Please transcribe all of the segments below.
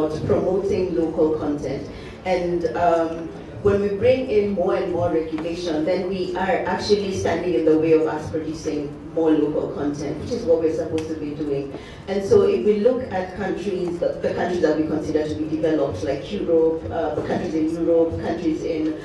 about promoting local content. And when we bring in more and more regulation, then we are actually standing in the way of us producing more local content, which is what we're supposed to be doing. And so if we look at countries, the countries that we consider to be developed, like Europe, countries in Europe, countries in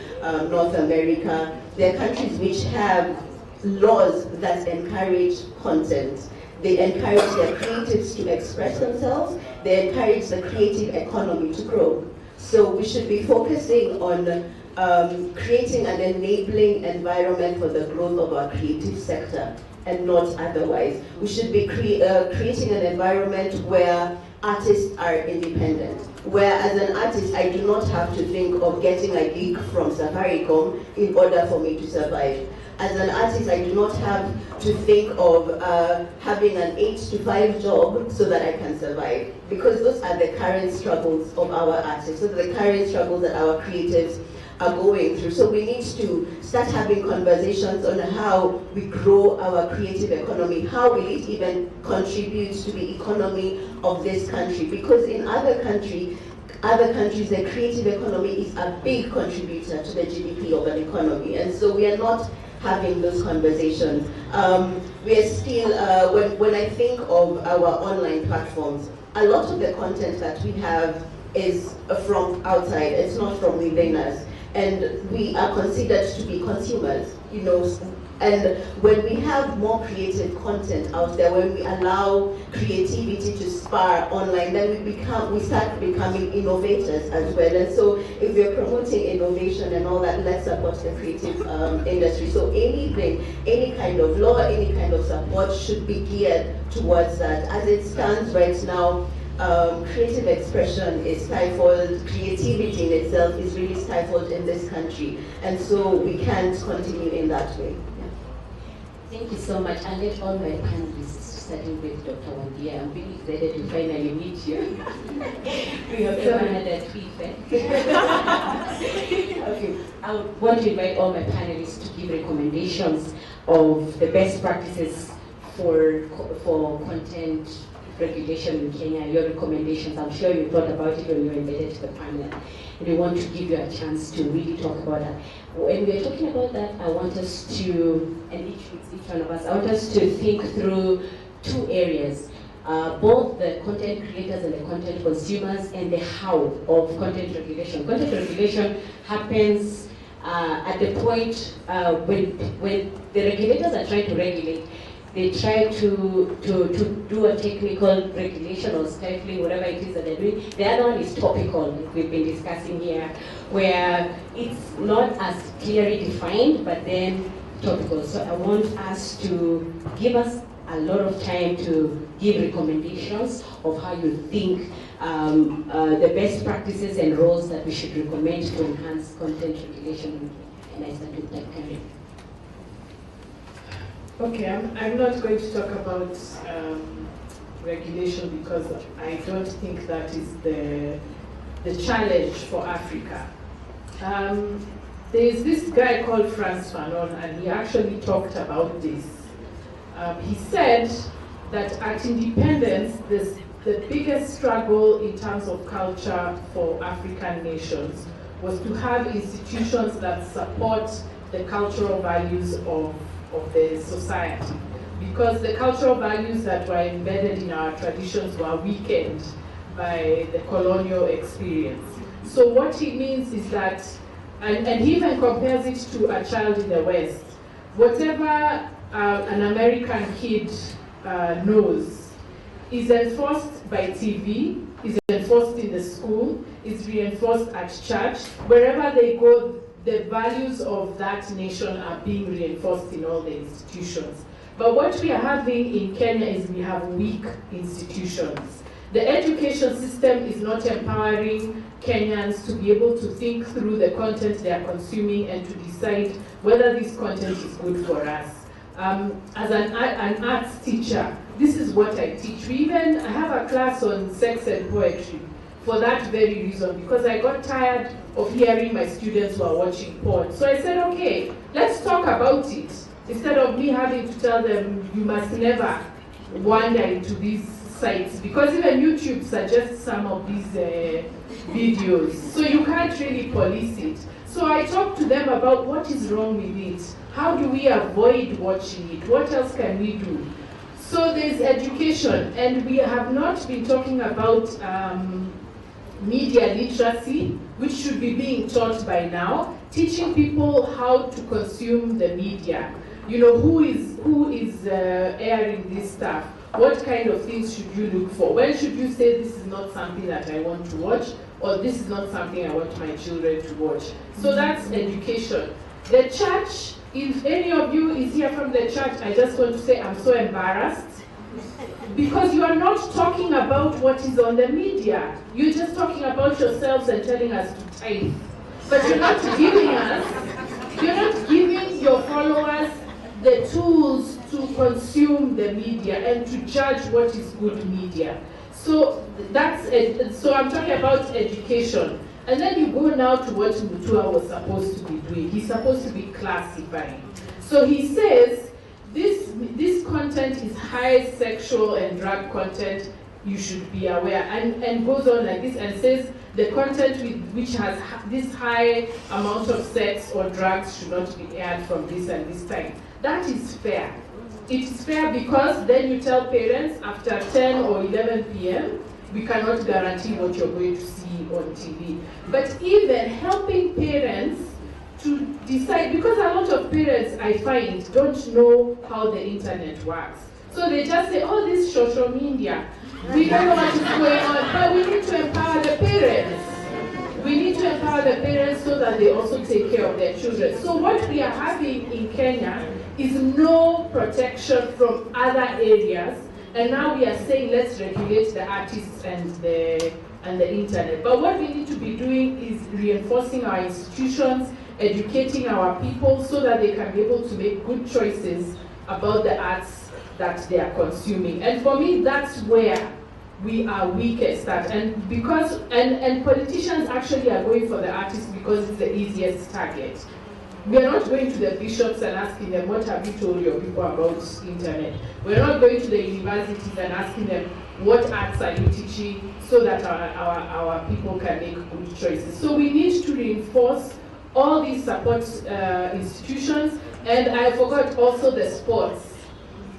North America, they're countries which have laws that encourage content. They encourage their creatives to express themselves. They encourage the creative economy to grow. So we should be focusing on creating an enabling environment for the growth of our creative sector and not otherwise. We should be creating an environment where artists are independent, where as an artist I do not have to think of getting a gig from Safaricom in order for me to survive. As an artist, I do not have to think of having an 8 to 5 job so that I can survive, because those are the current struggles of our artists, those are the current struggles that our creatives are going through. So we need to start having conversations on how we grow our creative economy, how will it even contribute to the economy of this country, because in other countries, the creative economy is a big contributor to the GDP of an economy, and so we are not having those conversations. We are still, when I think of our online platforms, a lot of the content that we have is from outside, it's not from within us. And we are considered to be consumers, you know, and when we have more creative content out there, when we allow creativity to spur online, then we start becoming innovators as well. And so if we're promoting innovation and all that, let's support the creative industry. So anything, any kind of law, any kind of support should be geared towards that. As it stands right now, creative expression is stifled, creativity in itself is really stifled in this country, and so we can't continue in that way. Thank you so much. I'll let all my panelists, starting with Dr. Wandia. I'm really excited to finally meet you. We have never had a tweet. Okay. I want to invite all my panelists to give recommendations of the best practices for content regulation in Kenya. Your recommendations, I'm sure you thought about it when you were invited to the panel. And we want to give you a chance to really talk about that. When we are talking about that, I want us to, and each one of us, I want us to think through two areas, both the content creators and the content consumers, and the how of content regulation. Content regulation happens at the point when the regulators are trying to regulate. They try to do a technical regulation or stifling, whatever it is that they're doing. The other one is topical, like we've been discussing here, where it's not as clearly defined, but then topical. So I want us to give us a lot of time to give recommendations of how you think the best practices and roles that we should recommend to enhance content regulation. And I start with that, Karen. Okay, I'm not going to talk about regulation because I don't think that is the challenge for Africa. There's this guy called Frantz Fanon, and he actually talked about this. He said that at independence, the biggest struggle in terms of culture for African nations was to have institutions that support the cultural values of the society, because the cultural values that were embedded in our traditions were weakened by the colonial experience. So what he means is that, and he even compares it to a child in the West, whatever an American kid knows is enforced by TV, is enforced in the school, is reinforced at church. Wherever they go, the values of that nation are being reinforced in all the institutions. But what we are having in Kenya is we have weak institutions. The education system is not empowering Kenyans to be able to think through the content they are consuming and to decide whether this content is good for us. As an arts teacher, this is what I teach. I have a class on sex and poetry for that very reason, because I got tired of hearing my students were watching porn. So I said, okay, let's talk about it. Instead of me having to tell them, you must never wander into these sites, because even YouTube suggests some of these videos, so you can't really police it. So I talked to them about what is wrong with it, how do we avoid watching it, what else can we do? So there's education, and we have not been talking about media literacy, which should be being taught by now, teaching people how to consume the media. You know, who is airing this stuff? What kind of things should you look for? When should you say this is not something that I want to watch, or this is not something I want my children to watch? So that's education. The church, if any of you is here from the church, I just want to say I'm so embarrassed, because you are not talking about what is on the media. You're just talking about yourselves and telling us to tithe. But you're not giving your followers the tools to consume the media and to judge what is good media. So that's it. So I'm talking about education. And then you go now to what Mutua was supposed to be doing. He's supposed to be classifying. So he says, this content is high sexual and drug content, you should be aware, and goes on like this and says the content which has this high amount of sex or drugs should not be aired from this and this time. That is fair. It is fair because then you tell parents after 10 or 11 p.m. we cannot guarantee what you're going to see on TV. But even helping parents to decide, because a lot of parents, I find, don't know how the internet works. So they just say, oh, this social media, we don't know what is going on, but we need to empower the parents. We need to empower the parents so that they also take care of their children. So what we are having in Kenya is no protection from other areas, and now we are saying let's regulate the artists and the internet. But what we need to be doing is reinforcing our institutions, educating our people so that they can be able to make good choices about the arts that they are consuming. And for me, that's where we are weakest at. And because and politicians actually are going for the artists because it's the easiest target. We are not going to the bishops and asking them, what have you told your people about internet? We're not going to the universities and asking them, what arts are you teaching, so that our people can make good choices. So we need to reinforce all these support institutions, and I forgot also the sports.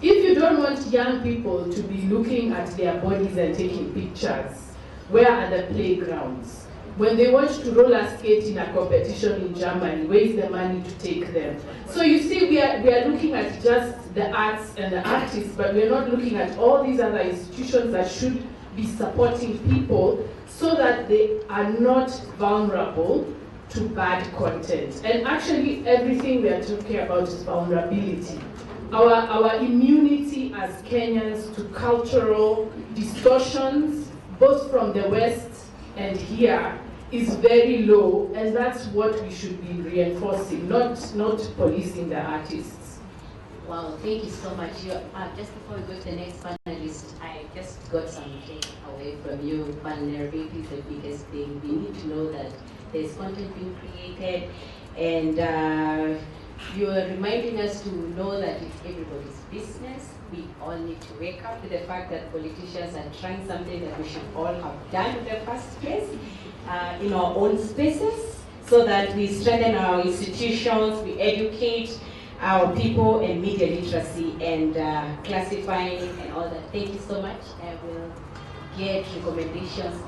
If you don't want young people to be looking at their bodies and taking pictures, where are the playgrounds? When they want to roller skate in a competition in Germany, where is the money to take them? So you see, we are looking at just the arts and the artists, but we're not looking at all these other institutions that should be supporting people so that they are not vulnerable to bad content. And actually, everything we are talking about is vulnerability. Our immunity as Kenyans to cultural distortions, both from the West and here, is very low, and that's what we should be reinforcing, not policing the artists. Wow, thank you so much. Just before we go to the next panelist, I just got something away from you. Vulnerability is the biggest thing. We need to know that there's content being created, and you are reminding us to know that it's everybody's business. We all need to wake up to the fact that politicians are trying something that we should all have done in the first place in our own spaces, so that we strengthen our institutions, we educate our people in media literacy and classifying and all that. Thank you so much. I will get recommendations.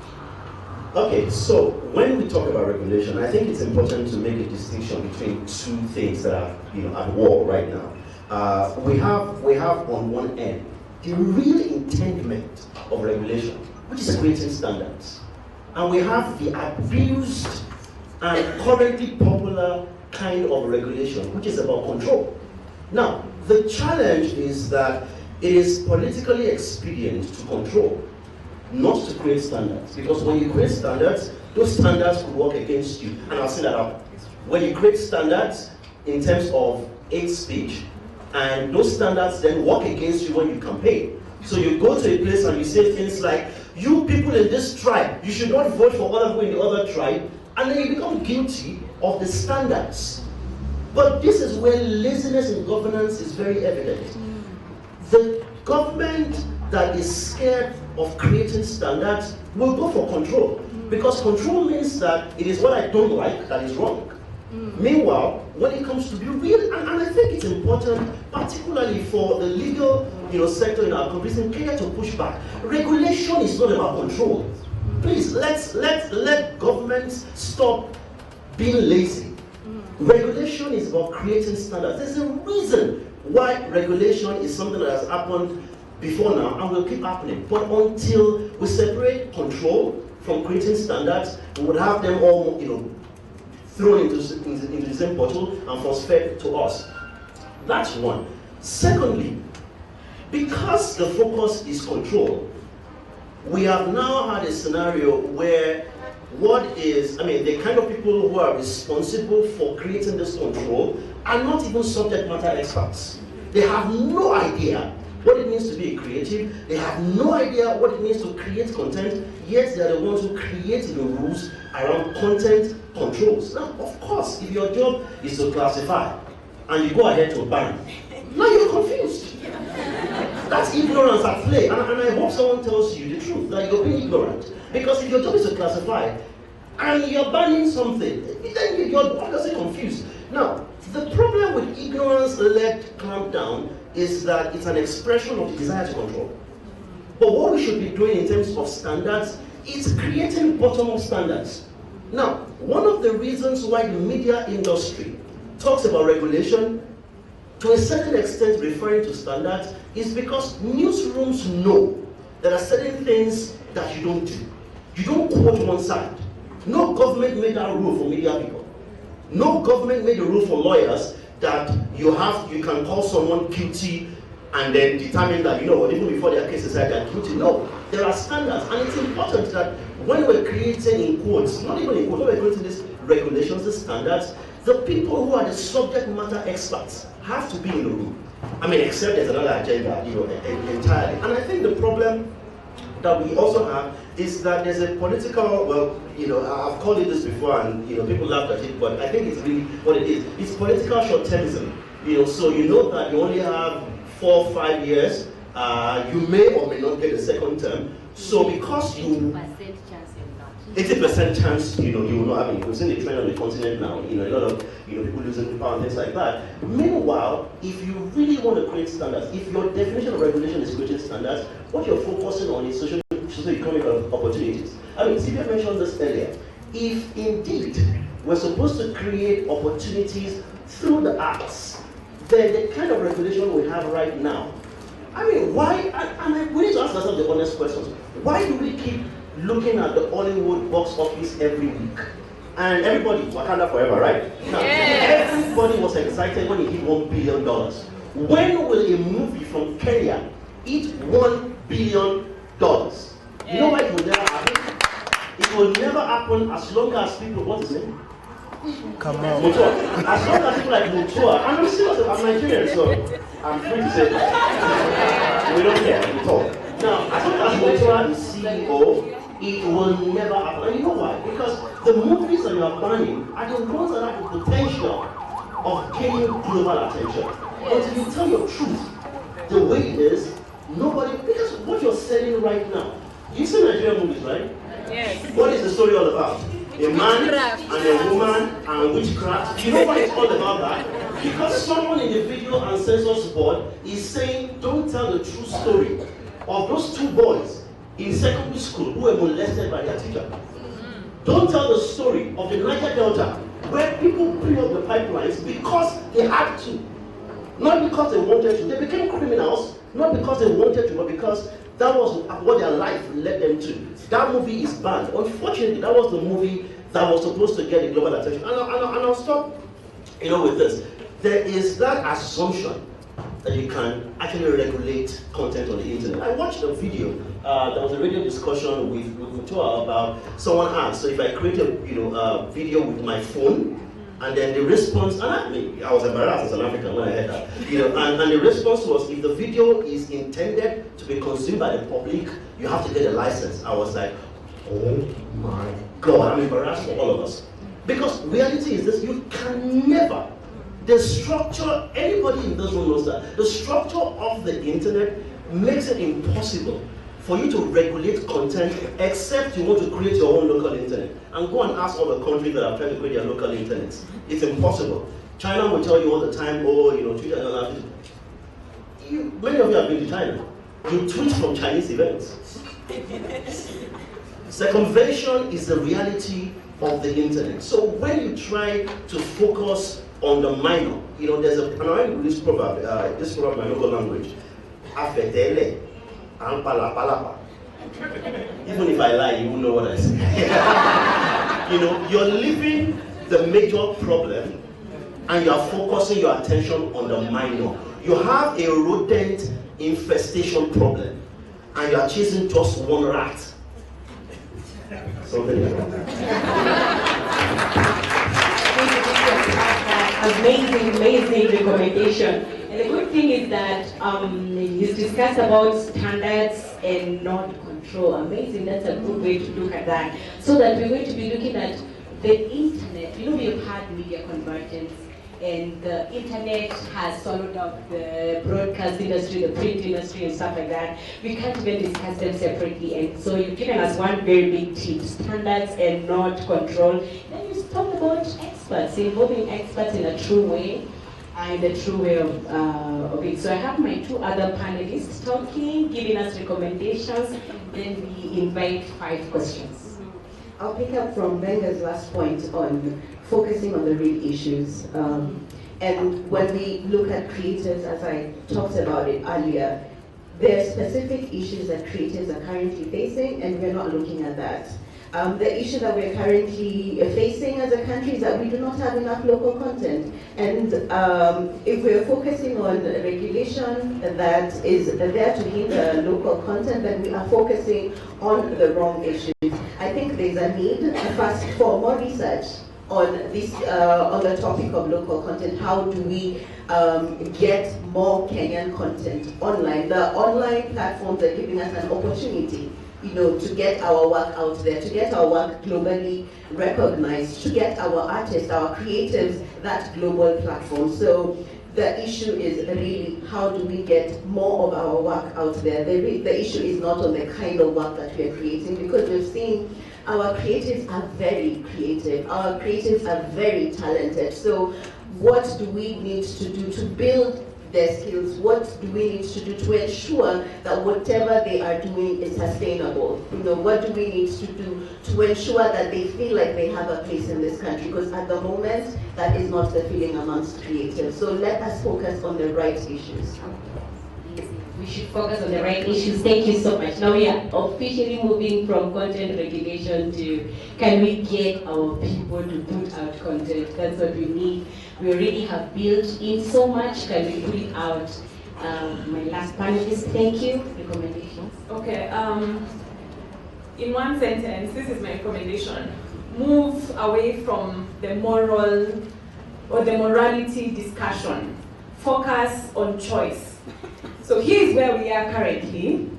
Okay, so when we talk about regulation, I think it's important to make a distinction between two things that are at war right now. We have on one end the real intendment of regulation, which is creating standards, and we have the abused and currently popular kind of regulation, which is about control. Now, the challenge is that it is politically expedient to control, not to create standards, because when you create standards, those standards could work against you, and I'll say that out. When you create standards in terms of hate speech, and those standards then work against you when you campaign. So you go to a place and you say things like, you people in this tribe, you should not vote for other people in the other tribe, and then you become guilty of the standards. But this is where laziness in governance is very evident. The government that is scared of creating standards will go for control. Because control means that it is what I don't like that is wrong. Meanwhile, when it comes to be real, and I think it's important, particularly for the legal sector in our countries in Kenya to push back. Regulation is not about control. Please, let governments stop being lazy. Regulation is about creating standards. There's a reason why regulation is something that has happened before now and will keep happening. But until we separate control from creating standards, we would have them all, thrown into the same bottle and force-fed to us. That's one. Secondly, because the focus is control, we have now had a scenario where the kind of people who are responsible for creating this control are not even subject matter experts. They have no idea what it means to be a creative. They have no idea what it means to create content, yet they are the ones who create the rules around content controls. Now, of course, if your job is to classify and you go ahead to ban, now you're confused. That's ignorance at play, and I hope someone tells you the truth, that you're being ignorant. Because if your job is to classify and you're banning something, then you're obviously confused. Now, the problem with ignorance-led clampdown is that it's an expression of the desire to control. But what we should be doing in terms of standards is creating bottom-up standards. Now, one of the reasons why the media industry talks about regulation, to a certain extent referring to standards, is because newsrooms know there are certain things that you don't do. You don't quote one side. No government made that rule for media people. No government made a rule for lawyers that you can call someone guilty and then determine that, even before their case is heard, they're guilty. No, there are standards, and it's important that when we're creating in quotes, not even in quotes, when we're creating these regulations, these standards, the people who are the subject matter experts have to be in the room. Except there's another agenda, entirely. And I think the problem that we also have is that there's a political, I've called it this before, and people laughed at it, but I think it's really what it is. It's political short-termism. So you know that you only have 4 or 5 years. You may or may not get a second term. So because you 80% chance, you will not. We've seen the trend on the continent now. A lot of people losing power and things like that. Meanwhile, if you really want to create standards, if your definition of regulation is creating standards, what you're focusing on is socio-economic opportunities. Sylvia mentioned this earlier. If indeed we're supposed to create opportunities through the arts, then the kind of regulation we have right now, why? We need to ask ourselves the honest questions. Why do we keep looking at the Hollywood box office every week? And everybody, Wakanda forever, right? Now, yes. Everybody was excited when it hit $1 billion. When will a movie from Kenya hit $1 billion? You know why it will never happen? It will never happen as long as people, what is it? Come on. Mutua. As long as people like Mutua, and I'm serious, I'm Nigerian, so I'm free to say that. We don't care, we talk. Now, as long as Mutua is CEO, it will never happen. And you know why? Because the movies that you are banning are the ones that have the potential of gaining global attention. Until you tell your truth the way it is, nobody, because what you're selling right now, you see Nigerian movies, right? Yes. What is the story all about? A man and a woman and witchcraft. You know why it's all about that? Because someone in the video and census board is saying, don't tell the true story of those 2 boys in secondary school who were molested by their teacher. Don't tell the story of the Niger Delta where people blew up the pipelines because they had to. Not because they wanted to. They became criminals, not because they wanted to, but because that was what their life led them to. That movie is banned. Unfortunately, that was the movie that was supposed to get the global attention. And I'll stop with this. There is that assumption that you can actually regulate content on the internet. I watched a video. There was a radio discussion with Mutua about someone asked, so if I create a video with my phone, and then the response, and I was embarrassed as an African when I heard that, and the response was, if the video is intended to be consumed by the public, you have to get a license. I was like, oh my God, I'm embarrassed for all of us. Because reality is this, you can never, the structure, anybody in this room knows that, the structure of the internet makes it impossible for you to regulate content except you want to create your own local internet. And go and ask all the countries that have tried to create their local internet. It's impossible. China will tell you all the time, oh, Twitter and many of you have been to China. You tweet from Chinese events. Circumvention is the reality of the internet. So when you try to focus on the minor, there's a Panafric proverb, this proverb in my local language, afetele, ampalapalapa. Even if I lie, you won't know what I say. You're leaving the major problem and you're focusing your attention on the minor. You have a rodent infestation problem and you are chasing just one rat. So there you go. Amazing recommendation. And the good thing is that he's discussed about standards and not control. Amazing, that's a good way to look at that. So that we're going to be looking at the internet. We've had media convergence, and the internet has swallowed up the broadcast industry, the print industry, and stuff like that. We can't even discuss them separately. And so you've given us one very big tip: standards and not control. Then you talked about experts, involving experts in a true way, and the true way of it. So I have my two other panelists talking, giving us recommendations. Then we invite 5 questions. I'll pick up from Benga's last point on focusing on the real issues. And when we look at creators, as I talked about it earlier, there are specific issues that creators are currently facing, and we're not looking at that. The issue that we're currently facing as a country is that we do not have enough local content. And if we're focusing on regulation that is there to hinder local content, then we are focusing on the wrong issues. I think there's a need first for more research on this, on the topic of local content. How do we get more Kenyan content online? The online platforms are giving us an opportunity, to get our work out there, to get our work globally recognized, to get our artists, our creatives, that global platform. So the issue is really how do we get more of our work out there. The issue is not on the kind of work that we are creating, because we've seen our creatives are very creative, our creatives are very talented. So what do we need to do to build their skills? What do we need to do to ensure that whatever they are doing is sustainable? What do we need to do to ensure that they feel like they have a place in this country? Because at the moment, that is not the feeling amongst creatives. So let us focus on the right issues. We should focus on the right issues. Thank you so much. Now we are officially moving from content regulation to can we get our people to put out content? That's what we need. We already have built in so much. Can we put it out? My last panelist, thank you. Recommendations. Okay. In one sentence, this is my recommendation. Move away from the moral or the morality discussion. Focus on choice. So here's where we are currently.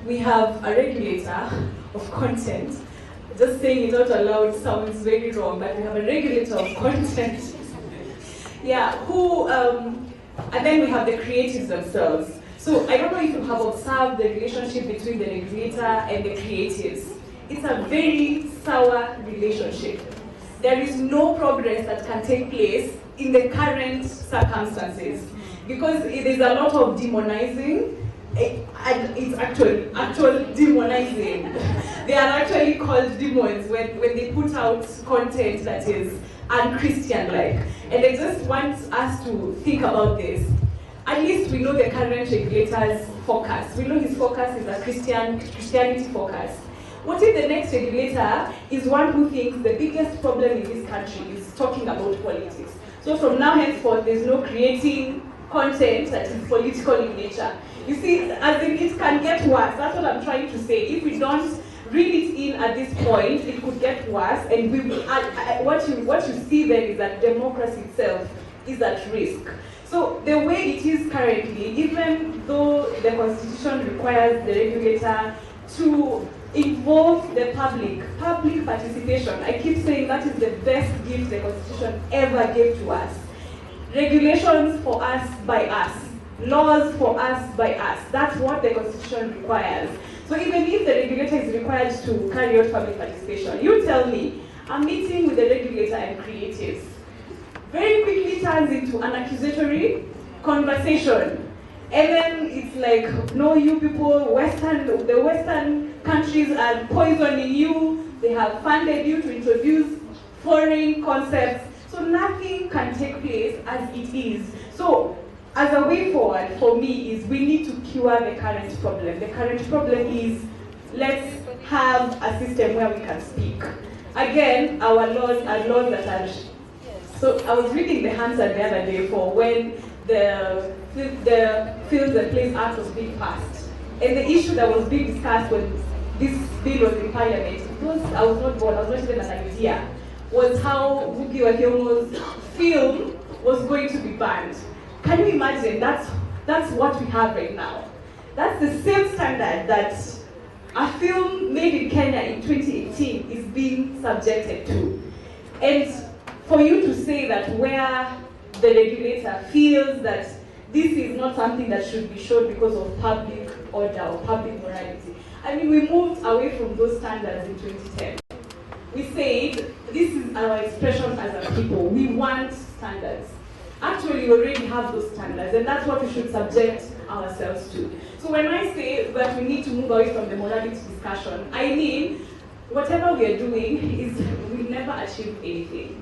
We have a regulator of content. Just saying it not aloud sounds very wrong, but we have a regulator of content. And then we have the creatives themselves. So I don't know if you have observed the relationship between the regulator and the creatives. It's a very sour relationship. There is no progress that can take place in the current circumstances, because it is a lot of demonizing, and it's actual demonizing. They are actually called demons when they put out content that is unchristian-like. And I just want us to think about this. At least we know the current regulator's focus. We know his focus is a Christianity focus. What if the next regulator is one who thinks the biggest problem in this country is talking about politics? So from now henceforth, there's no creating content that is political in nature. You see, as in it can get worse. That's what I'm trying to say. If we don't reel it in at this point, it could get worse. And what you see then is that democracy itself is at risk. So the way it is currently, even though the Constitution requires the regulator to involve the public participation, I keep saying that is the best gift the Constitution ever gave to us. Regulations for us by us. laws for us by us. That's what the Constitution requires. So even if the regulator is required to carry out public participation, you tell me, a meeting with the regulator and creatives very quickly turns into an accusatory conversation. And then it's like, no, you people, the Western countries are poisoning you. They have funded you to introduce foreign concepts. So nothing can take place as it is. So as a way forward for me is we need to cure the current problem. The current problem is let's have a system where we can speak. Again, our laws are laws that are... So I was reading the answer the other day for when the Films and Plays Act was being passed. And the issue that was being discussed when this bill was in Parliament, I was not born, I was not even an idea, was how Ngugi wa Thiong'o's film was going to be banned. Can you imagine? That's what we have right now. That's the same standard that a film made in Kenya in 2018 is being subjected to. And for you to say that where the regulator feels that this is not something that should be shown because of public order or public morality. I mean, we moved away from those standards in 2010. We said, this is our expression as a people. We want standards. Actually, we already have those standards, and that's what we should subject ourselves to. So when I say that we need to move away from the morality discussion, I mean, whatever we are doing is we never achieve anything.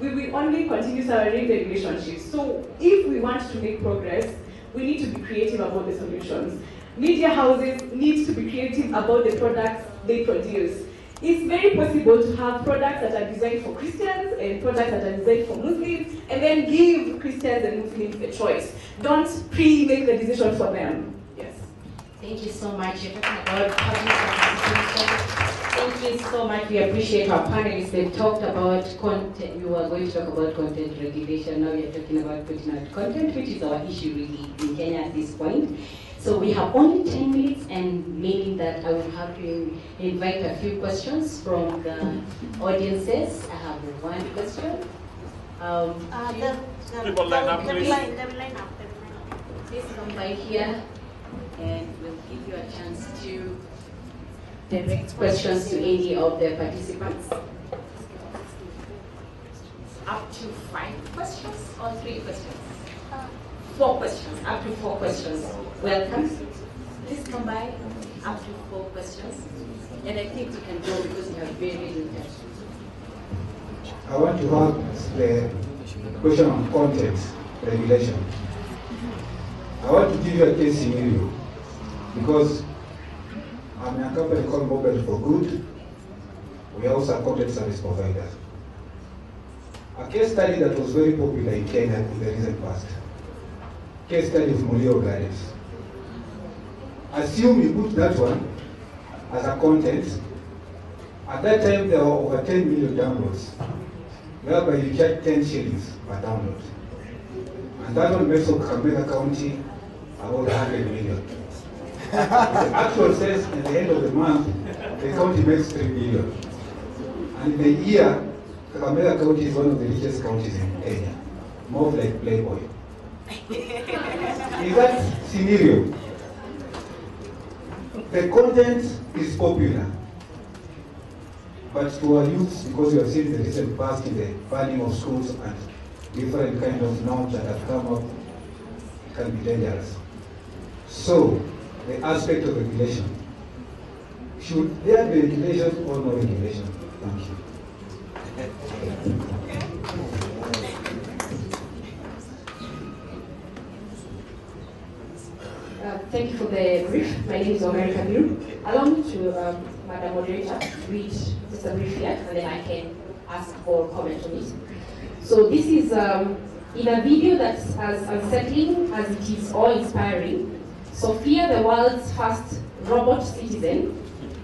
We will only continue surrounding the relationships. So if we want to make progress, we need to be creative about the solutions. Media houses need to be creative about the products they produce. It's very possible to have products that are designed for Christians and products that are designed for Muslims, and then give Christians and Muslims a choice. Don't make the decision for them. Yes. Thank you so much. You're talking about public participation. Thank you so much. We appreciate our panelists. They've talked about content. We were going to talk about content regulation. Now we are talking about putting out content, which is our issue really in Kenya at this point. So we have only 10 minutes, and meaning that I will have to invite a few questions from the audiences. I have one question. People line up, please. Please come by here, and we'll give you a chance to direct questions to any of the participants. Up to 5 questions or 3 questions? 4 questions, up to 4 questions. Welcome. Please come by, up to 4 questions. And I think we can go because we have very limited. I want to ask the question on content regulation. I want to give you a case scenario because I'm in a company called Mobile for Good. We are also a content service provider. A case study that was very popular in Kenya in the recent past. Case study of Mulio Gardens. Assume you put that one as a content. At that time there were over 10 million downloads, whereby you charge 10 shillings per download. And that one makes up Kakamega County about 100 million. The actual says at the end of the month, the county makes 3 billion. And in the year, Kakamega County is one of the richest counties in Kenya, more like Playboy. In that scenario, the content is popular, but to our youth, because we have seen the recent past in the banning of schools and different kind of norms that have come up, it can be dangerous. So, the aspect of regulation. Should there be regulation or no regulation? Thank you. Thank you for the brief. My name is Omar Kabiru. Allow me to, Madam Moderator, read just a brief here, and then I can ask for comment on it. So this is in a video that's as unsettling as it is awe-inspiring. Sophia, the world's first robot citizen,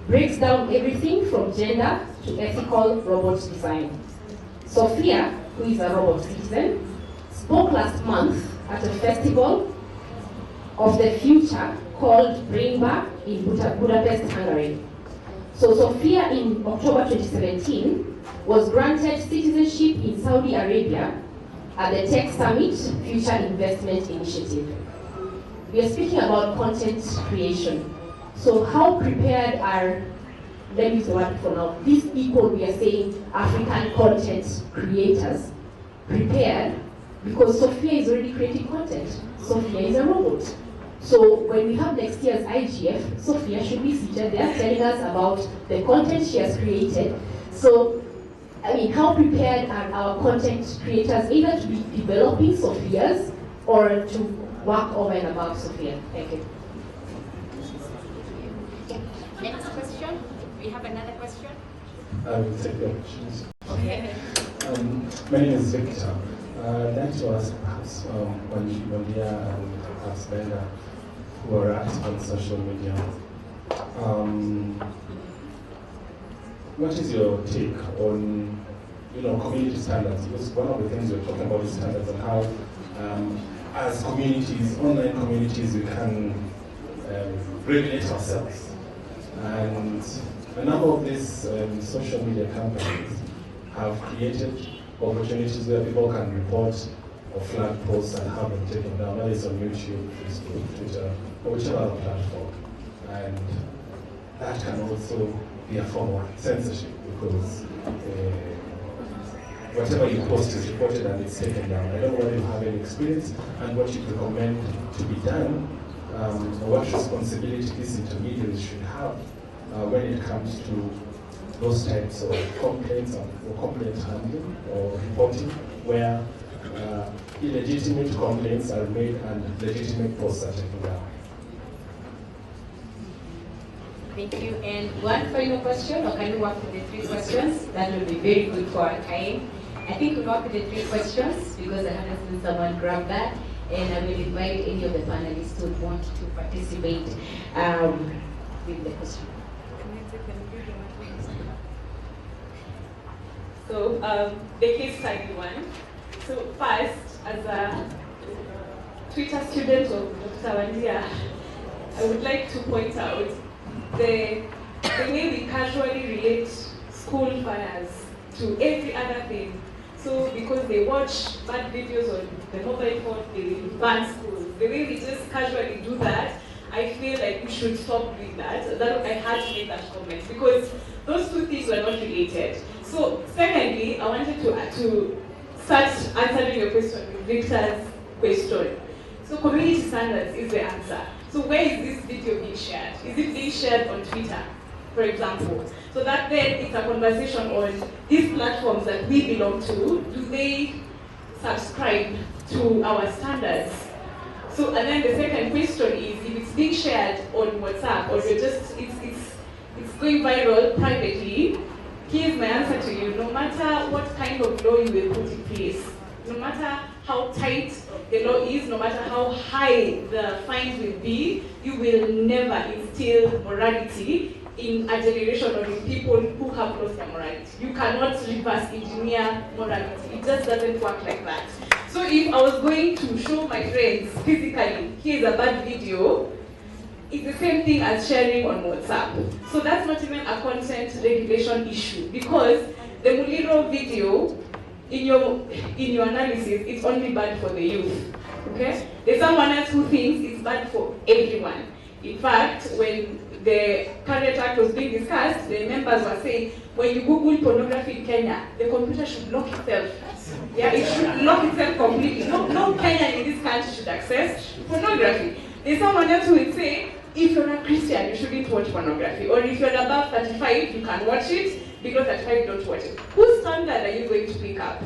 breaks down everything from gender to ethical robot design. Sophia, who is a robot citizen, spoke last month at a festival of the future called Bring Back in Budapest, Hungary. So Sophia in October 2017 was granted citizenship in Saudi Arabia at the Tech Summit Future Investment Initiative. we are speaking about content creation. So how prepared are, let me use the word for now, these people we are saying African content creators prepared, because Sophia is already creating content. Sophia is a robot. So when we have next year's IGF, Sophia should be seated there telling us about the content she has created. So, I mean, how prepared are our content creators either to be developing Sophia's or to work over and above Sophia? Thank you. Next question. We have another question. I will take the opportunity. Okay. My name is Victor. I'd like to ask perhaps Wandia and perhaps Brenda, who are active on social media, what is your take on community standards? Because one of the things we're talking about is standards and how as communities, online communities, we can regulate ourselves. And a number of these social media companies have created opportunities where people can report or flag posts and have them taken down, whether it's on YouTube, Facebook, Twitter, or whichever other platform. And that can also be a form of censorship because whatever you post is reported and it's taken down. I don't know whether you have any experience and what you recommend to be done, or what responsibility these intermediaries should have when it comes to those types of complaints or complaint handling or reporting where illegitimate complaints are made and legitimate posts are taken down. Thank you. And one final question, or can we work with the 3 questions? That will be very good for our time. I think we'll work with the 3 questions because I haven't seen someone grab that. And I will invite any of the panelists who want to participate with the question. So the case study one. So first, as a Twitter student of Dr. Wandia, I would like to point out the way we casually relate school fires to every other thing. So because they watch bad videos on the mobile phone, they will ban schools. The way we just casually do that, I feel like we should stop doing that. That I had to make that comment because those 2 things were not related. So secondly, I wanted to start answering your question with Victor's question. So community standards is the answer. So where is this video being shared? Is it being shared on Twitter, for example? So that then it's a conversation on these platforms that we belong to. Do they subscribe to our standards? So and then the second question is if it's being shared on WhatsApp or you're just it's going viral privately. Here's my answer to you. No matter what kind of law you will put in place, no matter how tight the law is, no matter how high the fines will be, you will never instill morality in a generation or in people who have lost their morality. You cannot reverse engineer morality. It just doesn't work like that. So if I was going to show my friends physically, here's a bad video, it's the same thing as sharing on WhatsApp. So that's not even a content regulation issue because the Muliro video, in your analysis, it's only bad for the youth. Okay? There's someone else who thinks it's bad for everyone. In fact, when the current act was being discussed, the members were saying, when you Google pornography in Kenya, the computer should lock itself. Yeah, it should lock itself completely. No Kenyan in this country should access pornography. There's someone else who would say, if you're a Christian, you shouldn't watch pornography. Or if you're above 35, you can watch it. Below 35, don't watch it. Whose standard are you going to pick up?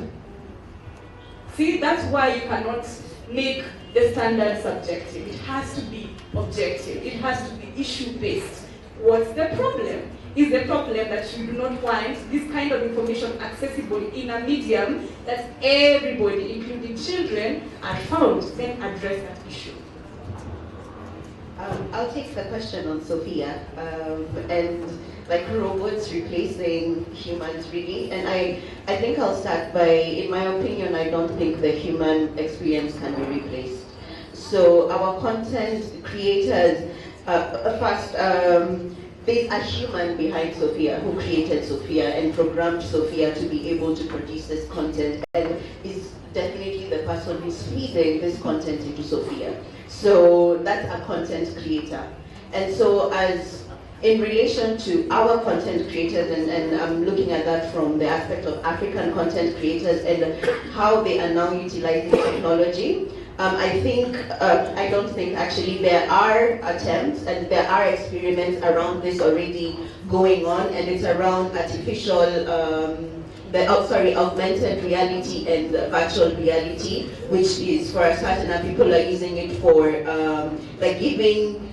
See, that's why you cannot make the standard subjective. It has to be objective. It has to be issue-based. What's the problem? Is the problem that you do not want this kind of information accessible in a medium that everybody, including children, are found? Then address that issue. I'll take the question on Sophia and like robots replacing humans really. And I think I'll start by, in my opinion, I don't think the human experience can be replaced. So our content creators, first, there's a human behind Sophia who created Sophia and programmed Sophia to be able to produce this content and is definitely the person who's feeding this content into Sophia. So that's a content creator. And so as in relation to our content creators, and I'm looking at that from the aspect of African content creators and how they are now utilizing technology, I don't think actually there are attempts and there are experiments around this already going on, and it's around augmented reality and virtual reality, which is for a certain people are using it for like giving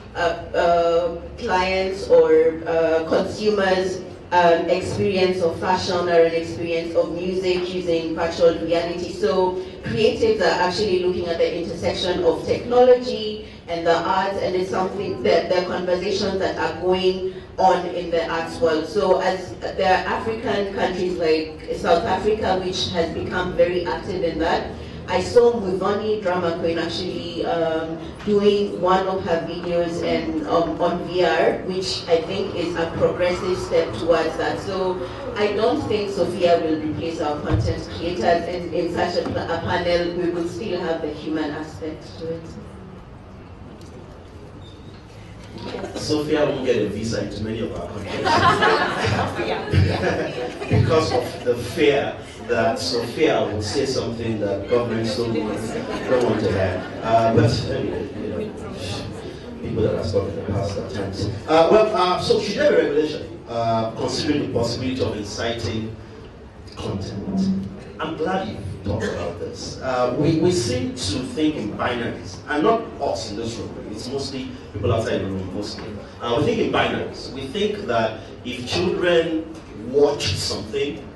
clients or consumers an experience of fashion or an experience of music using virtual reality. So creatives are actually looking at the intersection of technology and the arts, and it's something that the conversations that are going on in the arts world. So as there are African countries like South Africa, which has become very active in that, I saw Muvani Drama Queen actually doing one of her videos and on VR, which I think is a progressive step towards that. So I don't think Sophia will replace our content creators, and in such a panel we will still have the human aspect to it. Sophia won't get a visa into many of our countries because of the fear that Sophia will say something that governments don't want to have. But anyway, people that have spoken in the past at times. So should there be regulation considering the possibility of inciting content? I'm glad you talked about this. We seem to think in binaries, and not us in this room, it's mostly people outside the room, mostly. We think in binaries. We think that if children watch something,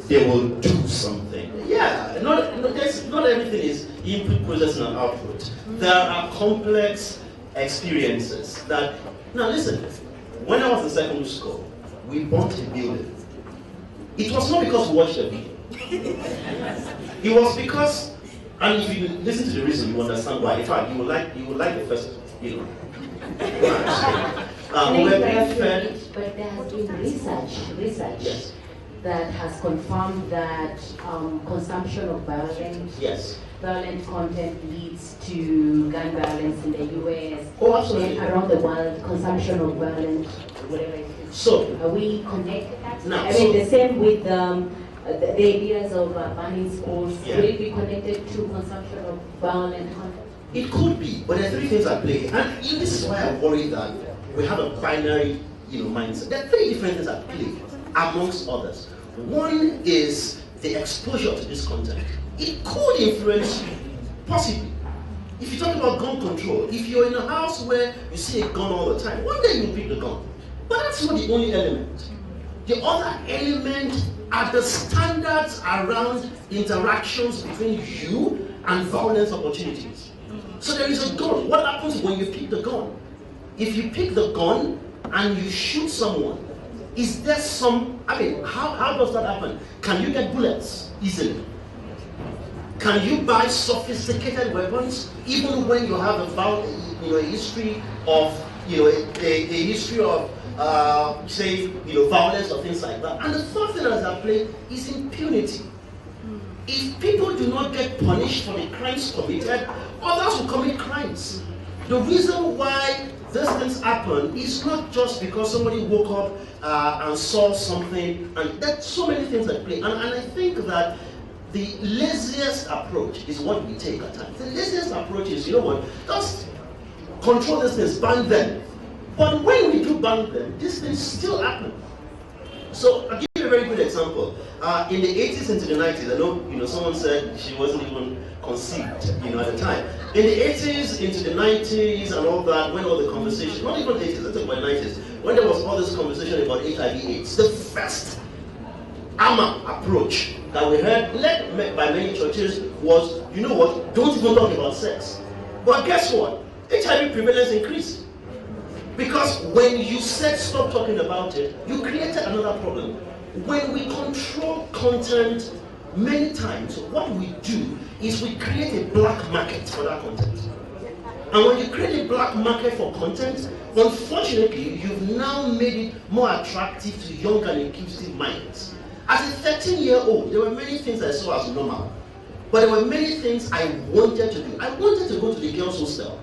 they will do something. Yeah, not everything is input, processing, and output. There are complex experiences that, now listen, when I was in secondary school, we burnt a building. It was not because we watched a video. It was because, and if you listen to the reason, you understand why. In fact, you will like the first, But there has been research yes, that has confirmed that consumption of violent content leads to gun violence in the US. Oh, absolutely. And around the world, consumption of violent, whatever it is. So, are we connected? Now, I mean, the same with the ideas of banning schools. Yeah. Will it be connected to consumption of violent content? it could be, but there are three things at play. And this is why I worry that we have a binary mindset. There are three different things at play, amongst others. One is the exposure to this content. It could influence you, possibly. If you talk about gun control, if you're in a house where you see a gun all the time, one day you'll pick the gun. But that's not the only element. The other element are the standards around interactions between you and violence opportunities. So there is a gun. What happens when you pick the gun? If you pick the gun and you shoot someone, is there how does that happen? Can you get bullets easily? Can you buy sophisticated weapons even when you have a history of say violence or things like that? And the third thing that's at play is impunity. If people do not get punished for the crimes committed, others will commit crimes. The reason why these things happen is not just because somebody woke up and saw something, and there's so many things at play. And I think that the laziest approach is what we take at times. The laziest approach is, just control these things, ban them. But when we do ban them, these things still happen. So I'll give you a very good example. In the 80s into the 90s, I know, someone said she wasn't even conceived, at the time. In the 80s into the 90s and all that, when all the conversation, not even 80s, let's talk about 90s, when there was all this conversation about HIV/AIDS, the first AMA approach that we heard led by many churches was, don't even talk about sex. But guess what? HIV prevalence increased. Because when you said stop talking about it, you created another problem. When we control content, many times what we do is we create a black market for that content. And when you create a black market for content, unfortunately, you've now made it more attractive to young and inquisitive minds. As a 13-year-old, there were many things I saw as normal. But there were many things I wanted to do. I wanted to go to the girls' hostel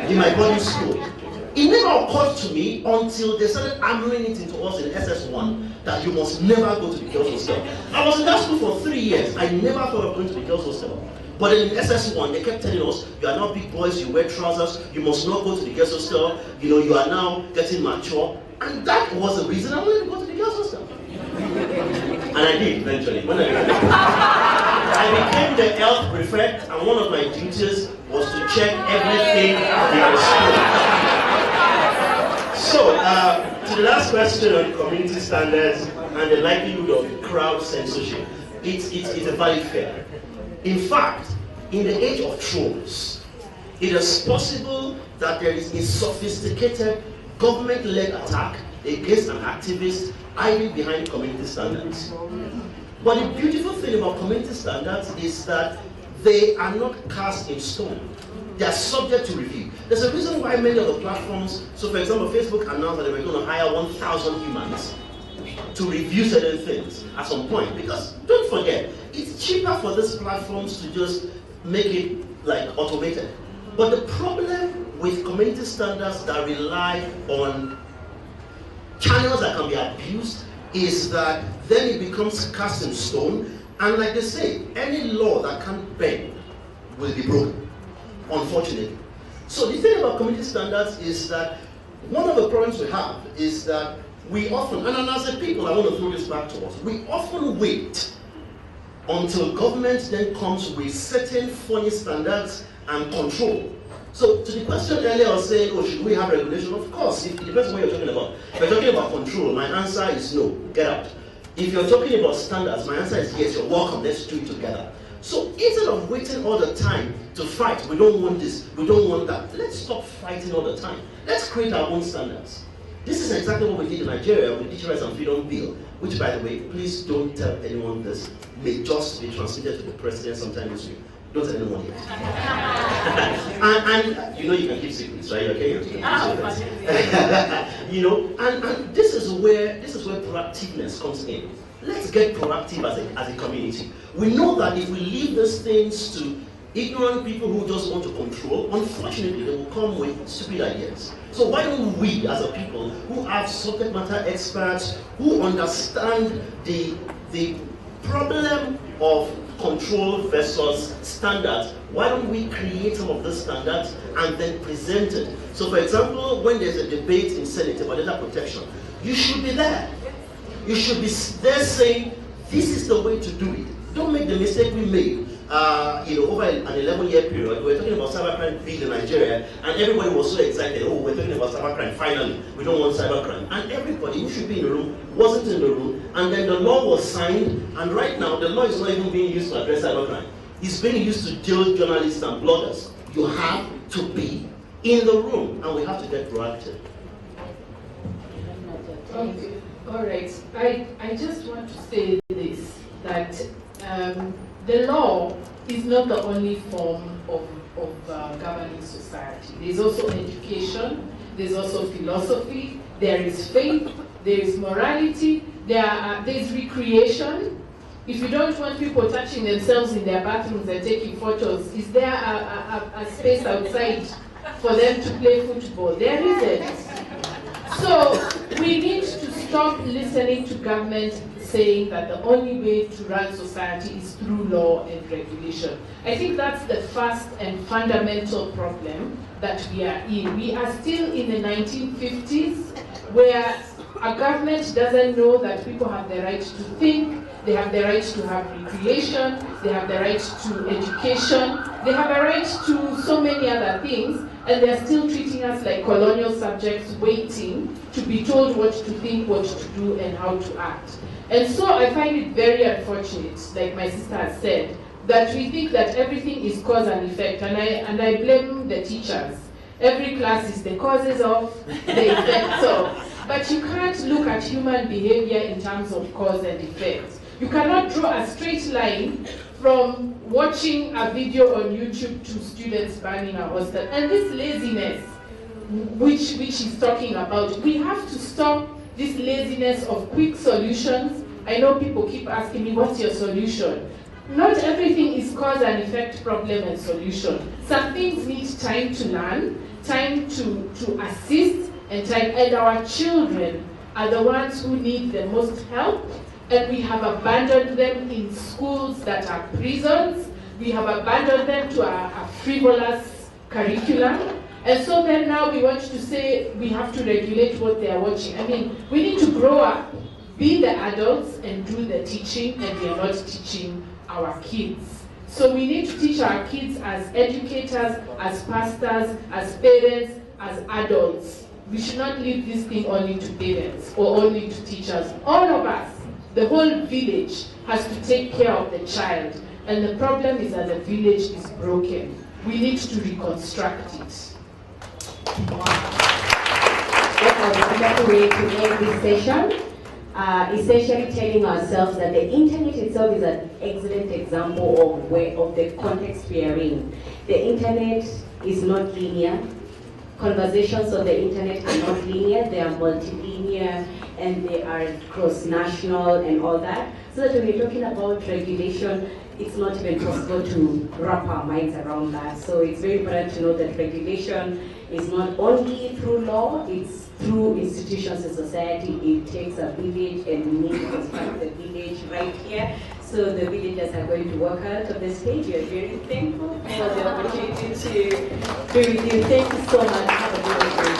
in my boarding school. It never occurred to me until they started hammering it into us in SS1 that you must never go to the girls' hostel. I was in that school for 3 years. I never thought of going to the girls' hostel. But then in SS1, they kept telling us, you are not big boys, you wear trousers, you must not go to the girls' hostel, you are now getting mature. And that was the reason I wanted to go to the girls' hostel. And I did eventually. When I became the health prefect, and one of my duties was to check everything in the school. So, to the last question on community standards and the likelihood of crowd censorship, it's a valid fear. In fact, in the age of trolls, it is possible that there is a sophisticated government-led attack against an activist hiding behind community standards. But the beautiful thing about community standards is that they are not cast in stone. They are subject to review. There's a reason why many of the platforms, so for example, Facebook announced that they were going to hire 1,000 humans to review certain things at some point. Because don't forget, it's cheaper for these platforms to just make it like automated. But the problem with community standards that rely on channels that can be abused is that then it becomes cast in stone, and like they say, any law that can't bend will be broken, unfortunately. So the thing about community standards is that one of the problems we have is that we often, and as a people, I want to throw this back to us, we often wait until government then comes with certain funny standards and control. So to the question earlier, I was saying, oh, should we have regulation? Of course, it depends on what you're talking about. If you're talking about control, my answer is no, get out. If you're talking about standards, my answer is yes, you're welcome, let's do it together. So instead of waiting all the time to fight, we don't want this, we don't want that, let's stop fighting all the time. Let's create our own standards. This is exactly what we did in Nigeria with the Teacher Rights and Freedom Bill, which, by the way, please don't tell anyone this, may just be transmitted to the president sometime this week. Don't tell anyone yet. and you can keep secrets, right? You're Kenyan, and this is where proactiveness comes in. Let's get proactive as a community. We know that if we leave these things to ignorant people who just want to control, unfortunately, they will come with stupid ideas. So why don't we, as a people, who have subject matter experts, who understand the problem of control versus standards, why don't we create some of those standards and then present it? So for example, when there's a debate in Senate about data protection, you should be there. You should be there saying, this is the way to do it. Don't make the mistake we made. Over an 11-year period, we were talking about cybercrime bill in Nigeria, and everybody was so excited. Oh, we're talking about cybercrime, finally. We don't want cybercrime. And everybody who should be in the room wasn't in the room, and then the law was signed, and right now, the law is not even being used to address cybercrime. It's being used to deal journalists and bloggers. You have to be in the room, and we have to get proactive. Okay. All right. I just want to say this, that the law is not the only form of governing society. There's also education, there's also philosophy, there is faith, there is morality, there's recreation. If you don't want people touching themselves in their bathrooms and taking photos, is there a space outside for them to play football? There isn't. So we need to stop listening to government saying that the only way to run society is through law and regulation. I think that's the first and fundamental problem that we are in. We are still in the 1950s, where a government doesn't know that people have the right to think, they have the right to have recreation, they have the right to education, they have a right to so many other things, and they're still treating us like colonial subjects waiting to be told what to think, what to do, and how to act. And so I find it very unfortunate, like my sister has said, that we think that everything is cause and effect, and I blame the teachers. Every class is the causes of, the effects of. But you can't look at human behavior in terms of cause and effect. You cannot draw a straight line from watching a video on YouTube to students burning a hostel. And this laziness, which he's talking about, we have to stop this laziness of quick solutions. I know people keep asking me, what's your solution? not everything is cause and effect, problem and solution. Some things need time to learn, time to assist, and our children are the ones who need the most help, and we have abandoned them in schools that are prisons. We have abandoned them to a frivolous curriculum. And so then now we want to say we have to regulate what they are watching. I mean, we need to grow up, be the adults, and do the teaching, and we are not teaching our kids. So we need to teach our kids as educators, as pastors, as parents, as adults. We should not leave this thing only to parents or only to teachers. All of us, the whole village, has to take care of the child. And the problem is that the village is broken. We need to reconstruct it. What a wonderful way to end this session. Essentially telling ourselves that the internet itself is an excellent example of the context we are in. The internet is not linear. Conversations on the internet are not linear, they are multilinear, and they are cross-national and all that. So that when we're talking about regulation, it's not even possible to wrap our minds around that. So it's very important to know that regulation is not only through law, it's through institutions in society. It takes a village, and we need to construct the village right here. So the villagers are going to walk out of the stage. We are very thankful for the opportunity to be with you. Thank you so much. Have a beautiful day.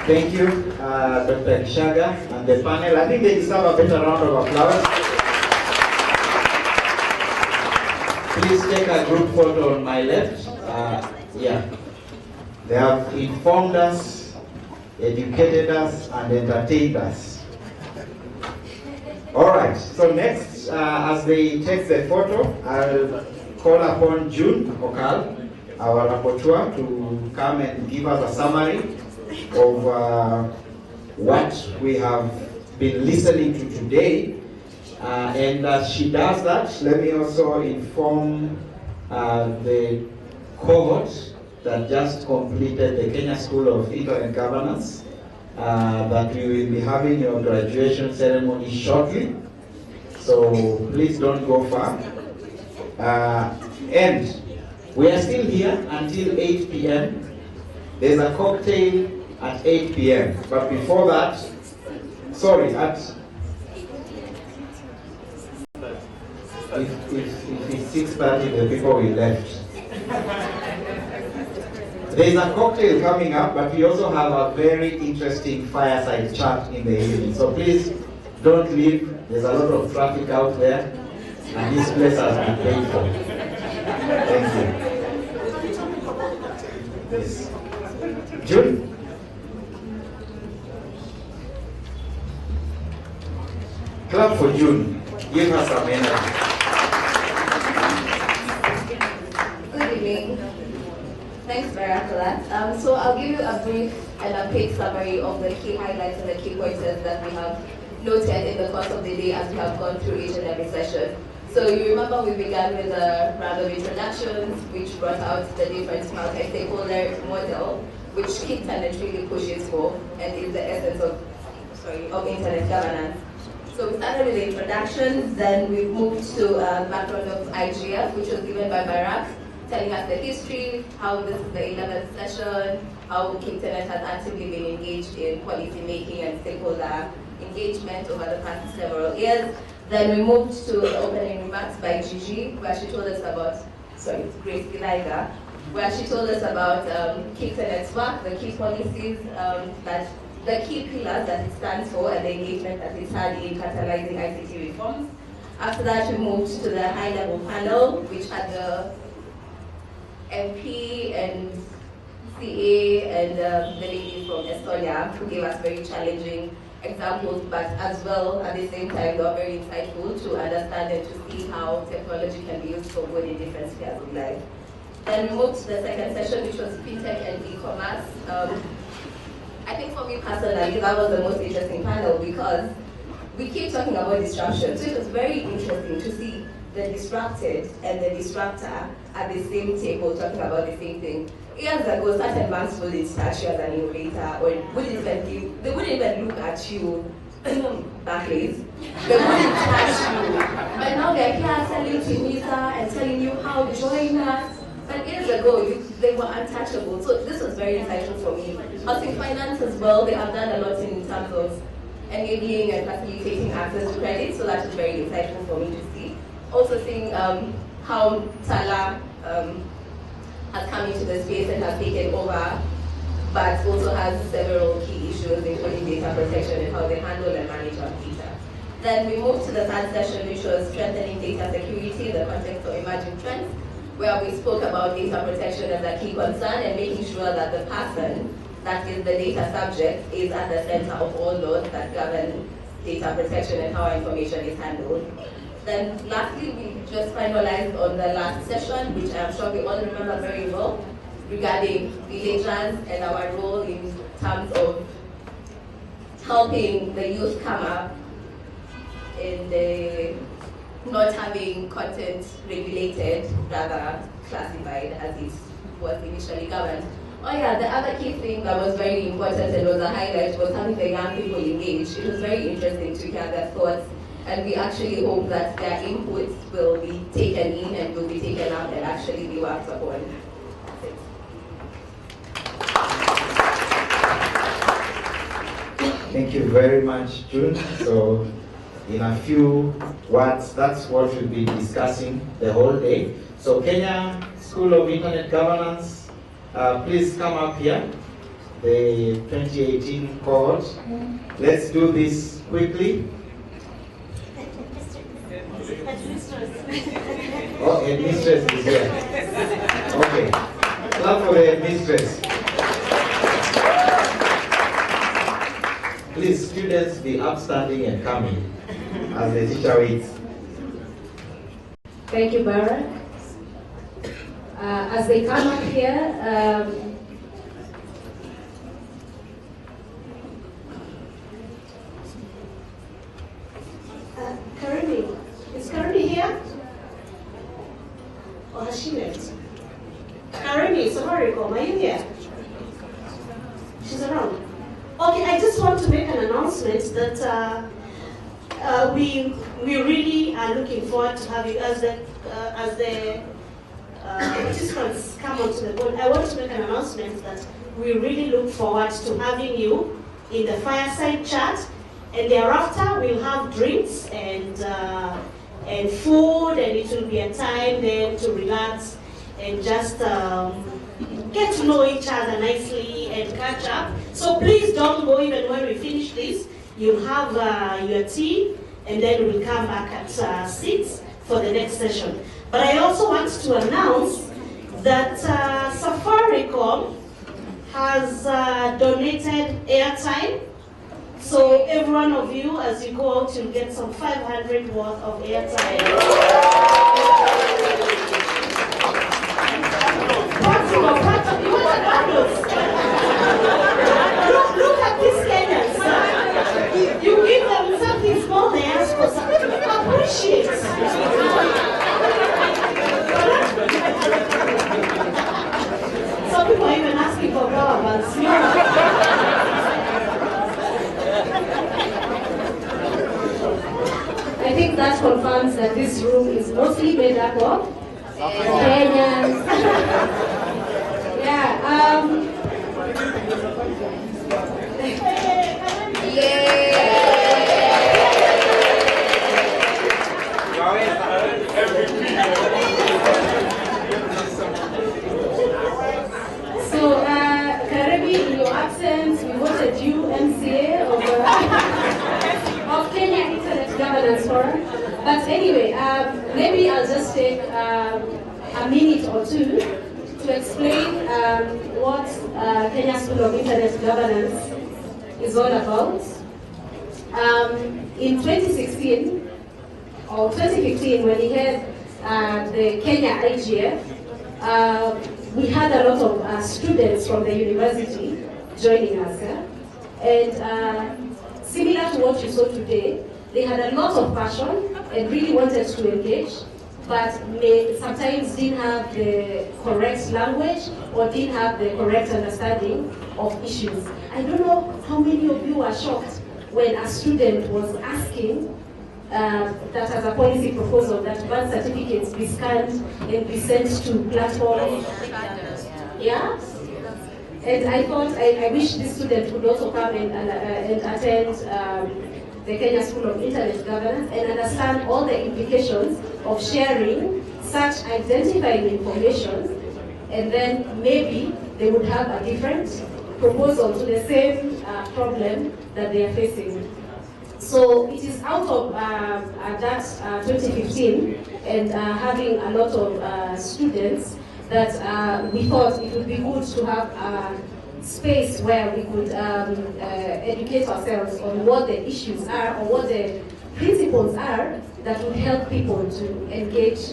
Thank you, Dr. Kishaga and the panel. I think they deserve a better round of applause. Please take a group photo on my left. Yeah. They have informed us, educated us, and entertained us. All right, so next, as they take the photo, I'll call upon June Okal, our rapporteur, to come and give us a summary of what we have been listening to today. And as she does that, let me also inform the cohort that just completed the Kenya School of Internet Governance that we will be having your graduation ceremony shortly. So please don't go far. And we are still here until 8 p.m. There's a cocktail at 8 p.m. But before that, sorry, if it's 6:30, the people will left. There is a cocktail coming up, but we also have a very interesting fireside chat in the evening. So please don't leave. There's a lot of traffic out there, and this place has been paid for. Thank you. Yes. June? Clap for June. Give her some energy. Good evening. Thanks, Vera, for that. So I'll give you a brief and a quick summary of the key highlights and the key pointers that we have noted in the course of the day as we have gone through each and every session. So you remember we began with a round of introductions, which brought out the different multi-stakeholder model, which KICTAnet really pushes for and is the essence of internet governance. So we started with the introductions, then we moved to a background of IGF, which was given by Barak, telling us the history, how this is the 11th session, how KICTAnet has actively been engaged in policy making and stakeholder engagement over the past several years. Then we moved to the opening remarks by Gigi, where she told us about, Grace Eliza, where she told us about KICTANet's work, the key policies, the key pillars that it stands for, and the engagement that it's had in catalyzing ICT reforms. After that, we moved to the high-level panel, which had the MP and CA and the lady from Estonia, who gave us very challenging examples, but as well, at the same time, they were very insightful to understand and to see how technology can be used for good in different spheres of life. Then we moved to the second session, which was fintech and e-commerce. I think for me personally, that was the most interesting panel because we keep talking about disruption. So it was very interesting to see the disrupted and the disruptor at the same table talking about the same thing. Years ago, certain banks wouldn't start you as an innovator, or they wouldn't even look at you, Barclays, They wouldn't touch you. But now they're here selling Timisa and telling you how to join us. But years ago, they were untouchable. So this was very insightful for me. Housing finance as well, they have done a lot in terms of enabling and facilitating access to credit. So that was very insightful for me to see. Also seeing how Tala has come into the space and has taken over, but also has several key issues, including data protection and how they handle and manage our data. Then we moved to the third session, which was strengthening data security in the context of emerging trends, where we spoke about data protection as a key concern and making sure that the person that is the data subject is at the center of all laws that govern data protection and how our information is handled. Then lastly, we just finalized on the last session, which I'm sure we all remember very well, regarding villagers and our role in terms of helping the youth come up in the not having content regulated, rather classified as it was initially governed. Oh yeah, the other key thing that was very important and was a highlight was having the young people engaged. It was very interesting to hear their thoughts, and we actually hope that their inputs will be taken in and will be taken up and actually be worked upon. Thank you very much, June. So, in a few words, that's what we'll be discussing the whole day. So, Kenya School of Internet Governance, please come up here. The 2018 cohort. Let's do this quickly. Oh, headmistress is here. Okay. Clap for the headmistress. Please, students, be upstanding and coming as the teacher waits. Thank you, Barak. As they come up here, Karimi, is Karimi here? Or has she left? Karimi, Safaricom, are you here? She's around. Okay, I just want to make an announcement that we really are looking forward to have you as the participants come onto the board. I want to make an announcement that we really look forward to having you in the fireside chat, and thereafter we'll have drinks and food, and it will be a time then to relax and just get to know each other nicely and catch up. So please don't go even when we finish this. You'll have your tea, and then we'll come back at 6 for the next session. But I also want to announce that Safaricom has donated airtime. So every one of you, as you go out, you'll get some 500 worth of airtime. Look at these Kenyans. You give them something small, they ask for something. Appreciate. Some people are even asking for power bands. I think that confirms that this room is mostly made up of Kenyans. Yeah. So, Karibi, in your absence, we voted you MCA of Kenya Internet Governance Forum. But anyway, maybe I'll just take a minute or two to explain what Kenya School of Internet Governance is all about. In 2016 or 2015, when we had the Kenya IGF, we had a lot of students from the university joining us. And similar to what you saw today, they had a lot of passion and really wanted to engage, but sometimes didn't have the correct language or didn't have the correct understanding of issues. I don't know how many of you were shocked when a student was asking that has a policy proposal that birth certificates be scanned and be sent to platforms. Yeah? And I thought, I wish this student would also come and attend the Kenya School of Internet Governance and understand all the implications of sharing such identifying information, and then maybe they would have a different proposal to the same problem that they are facing. So it is out of that 2015 and having a lot of students that we thought it would be good to have a space where we could educate ourselves on what the issues are or what the principles are that would help people to engage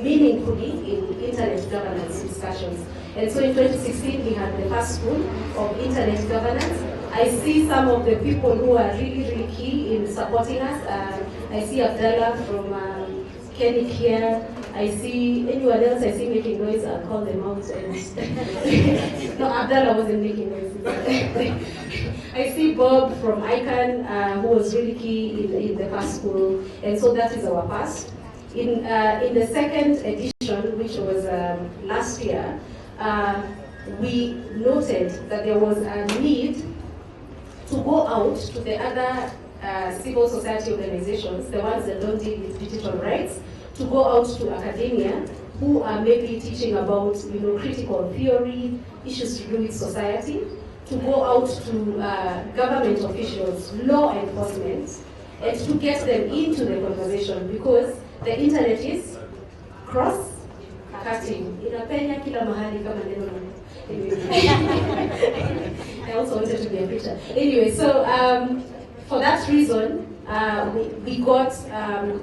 meaningfully in internet governance discussions. And so in 2016 we had the first school of internet governance. I see some of the people who are really key in supporting us. I see Abdallah from Kenny here. I see anyone else I see making noise, I'll call them out. And no, Abdallah wasn't making noise. I see Bob from ICANN, who was really key in the first school, and so that is our past. In the second edition, which was last year, we noted that there was a need to go out to the other civil society organizations, the ones that don't deal with digital rights, to go out to academia who are maybe teaching about critical theory, issues to do with society, to go out to government officials, law enforcement, and to get them into the conversation, because the internet is cross-cutting. Inapenya kila mahali kama neno. I also wanted to be a preacher. Anyway, so for that reason,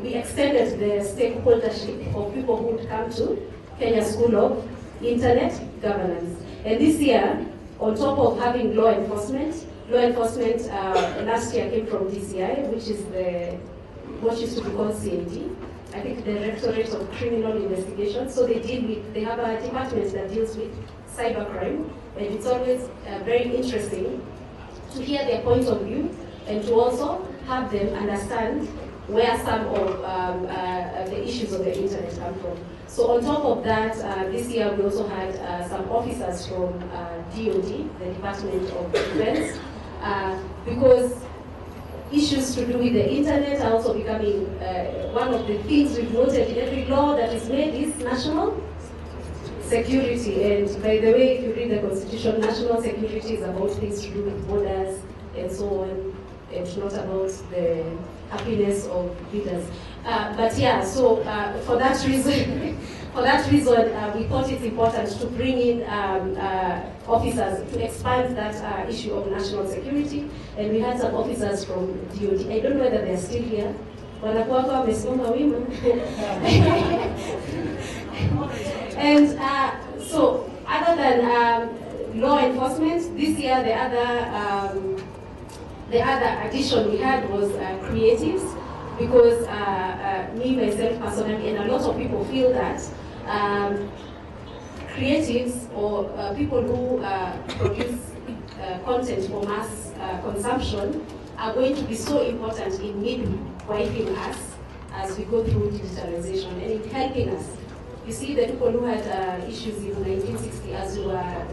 we extended the stakeholdership of people who would come to Kenya School of Internet Governance. And this year, on top of having law enforcement last year came from DCI, which is what used to be called CMD. I think the Directorate of Criminal Investigation. So they have a department that deals with cybercrime, and it's always very interesting to hear their point of view and to also have them understand where some of the issues of the internet come from. So on top of that, this year we also had some officers from DOD, the Department of Defense, because issues to do with the internet are also becoming one of the things we've noted in every law that is made is national security. And by the way, if you read the Constitution, national security is about things to do with borders and so on. It's not about the happiness of leaders. But yeah, so for that reason, we thought it's important to bring in officers to expand that issue of national security. And we had some officers from DOD. I don't know whether they're still here. And so other than law enforcement, this year the other addition we had was creatives, because me, myself personally, and a lot of people feel that creatives or people who produce content for mass consumption are going to be so important in midwifing us as we go through digitalization and in helping us. You see, the people who had issues in 1960 as we were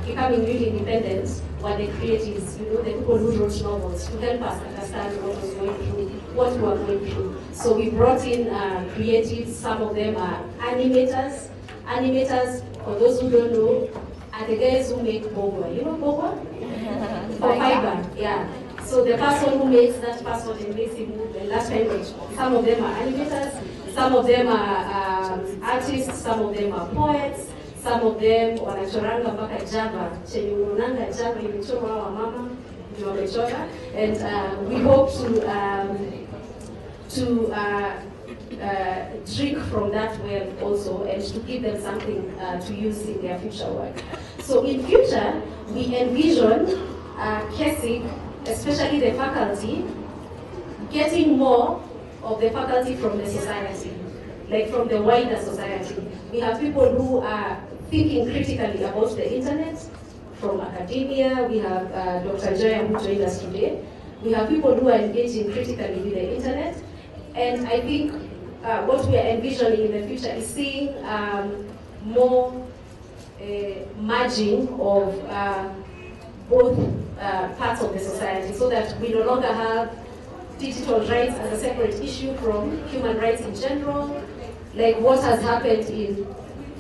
becoming newly independent were the creatives, the people who wrote novels to help us understand what we were going through. So we brought in creatives. Some of them are animators. Animators, for those who don't know, are the guys who make boba. You know boba? For fiber, yeah. So the person who makes that person and makes it move, and that kind of, some of them are animators, some of them are artists, some of them are poets, some of them wanachoranga mpaka Java, chenye unaonanga Java imechorwa wa mama ndio wamechora, and we hope to drink from that well also, and to give them something to use in their future work. So in future, we envision KICTAnet, especially the faculty, getting more of the faculty from the society, like from the wider society. We have people who are thinking critically about the internet from academia. We have Dr. Jaya who joined us today. We have people who are engaging critically with the internet. And I think what we are envisioning in the future is seeing more merging of both parts of the society, so that we no longer have digital rights as a separate issue from human rights in general, like what has happened in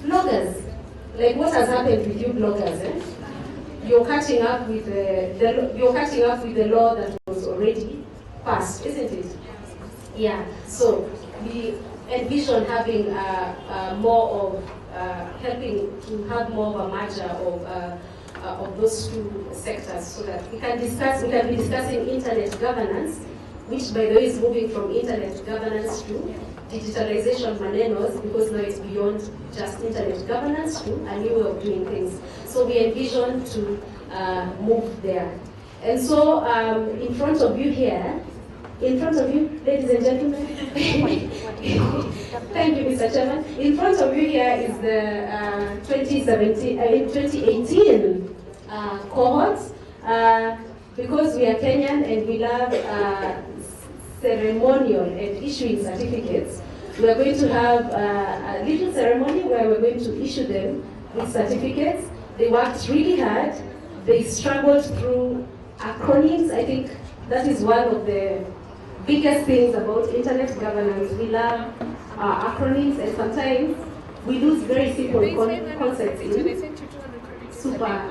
bloggers, like what has happened with you bloggers. You're catching up with the law that was already passed, isn't it? Yeah. So we envision having more of helping to have more of a merger of those two sectors, so that we can be discussing internet governance, which by the way is moving from internet governance to digitalization manenos, because now it's beyond just internet governance to a new way of doing things. So we envision to move there. And so in front of you here, ladies and gentlemen, thank you, Mr. Chairman. In front of you here is the 2018 cohort. Because we are Kenyan and we love ceremonial and issuing certificates, we are going to have a little ceremony where we're going to issue them with certificates. They worked really hard. They struggled through acronyms. I think that is one of the biggest things about internet governance. We love acronyms, and sometimes we lose very simple concepts in super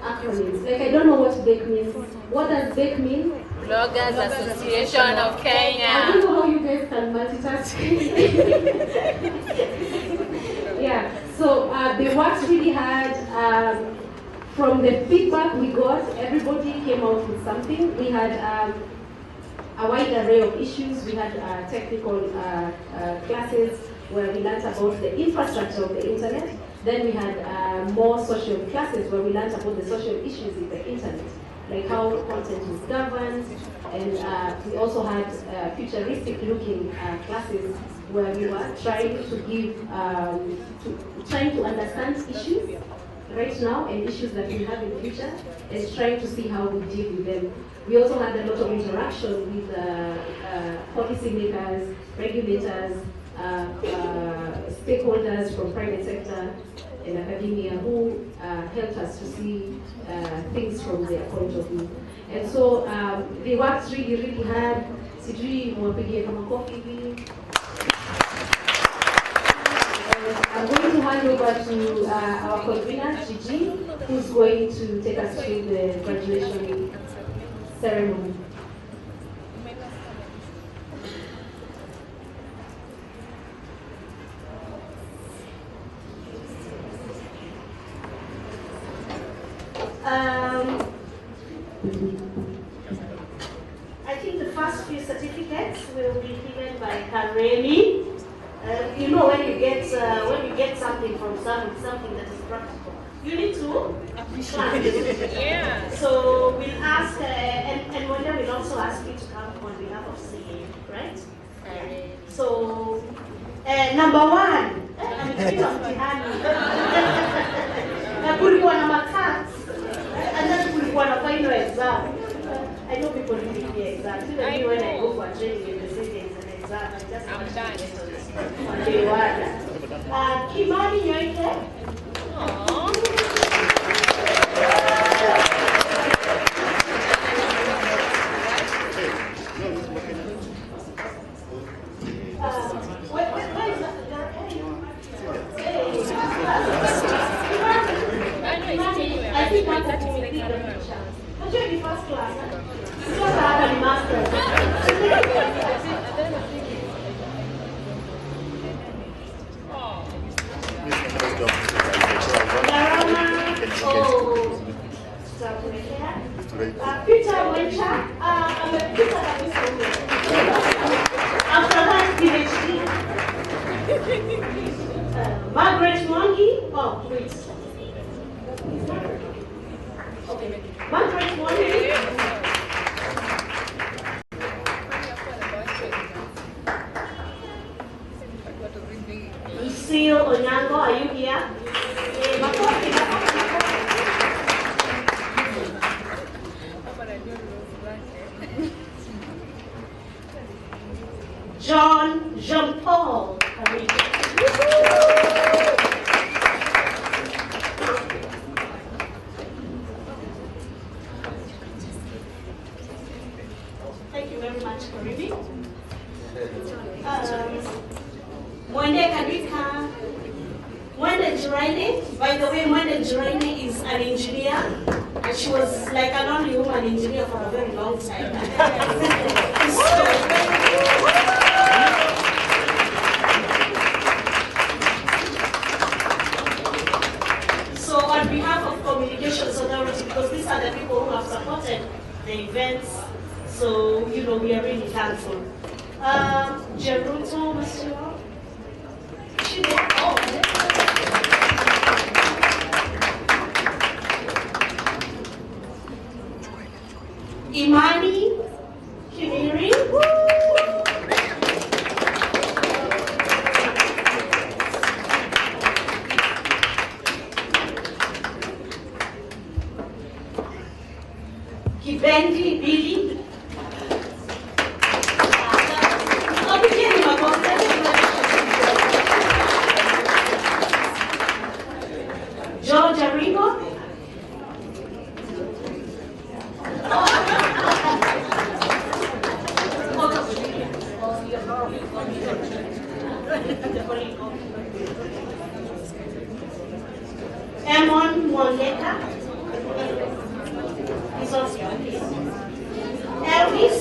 acronyms. Like, I don't know what BEC means. What does BEC mean? Bloggers Association of Kenya. I don't know how you guys can multitask. Yeah, so they worked really hard. From the feedback we got, everybody came out with something. We had a wide array of issues. We had technical classes where we learned about the infrastructure of the internet. Then we had more social classes where we learned about the social issues in the internet, like how content is governed. And we also had futuristic looking classes where we were trying to give, trying to understand issues right now and issues that we have in the future, and trying to see how we deal with them. We also had a lot of interaction with policymakers, regulators, stakeholders from private sector and academia who helped us to see things from their point of view. And so they worked really, really hard. Sijui mwapigie kama kofi hivi. I'm going to hand over to our convener, Gigi, who's going to take us through the graduation ceremony. I think the first few certificates will be given by Kareli. You know, when you get something from something that is practical, you need to plan. Yeah. So we'll ask, and Wanda will also ask you to come on behalf of CA, right? So number one, kulikuwa na maths, and then kulikuwa na final exam. I know people really the exam. Even when I go for training in the city, it's an exam. I'm done. Kimani Nyoike. I think I'm going to take the picture. But you're in first class. You don't have any master. Peter Wencha, I'm a Peter after that, PhD. Margaret Mwangi, oh, wait. Okay, Margaret Mwangi. Lucille Onyango, are you here? John Jean-Paul. Thank you very much, Karibi. Mwende Kadika, Mwende Jiraine. By the way, Mwende Jiraine is an engineer, and she was like an only woman engineer for a very long time. So on behalf of Communications Authority, because these are the people who have supported the events, so we are really thankful. Geruto, Monsieur. Imani Kimiri. Kibendi Billy. George Arrigo. Emon Mwangeka. He's also here. Elvis.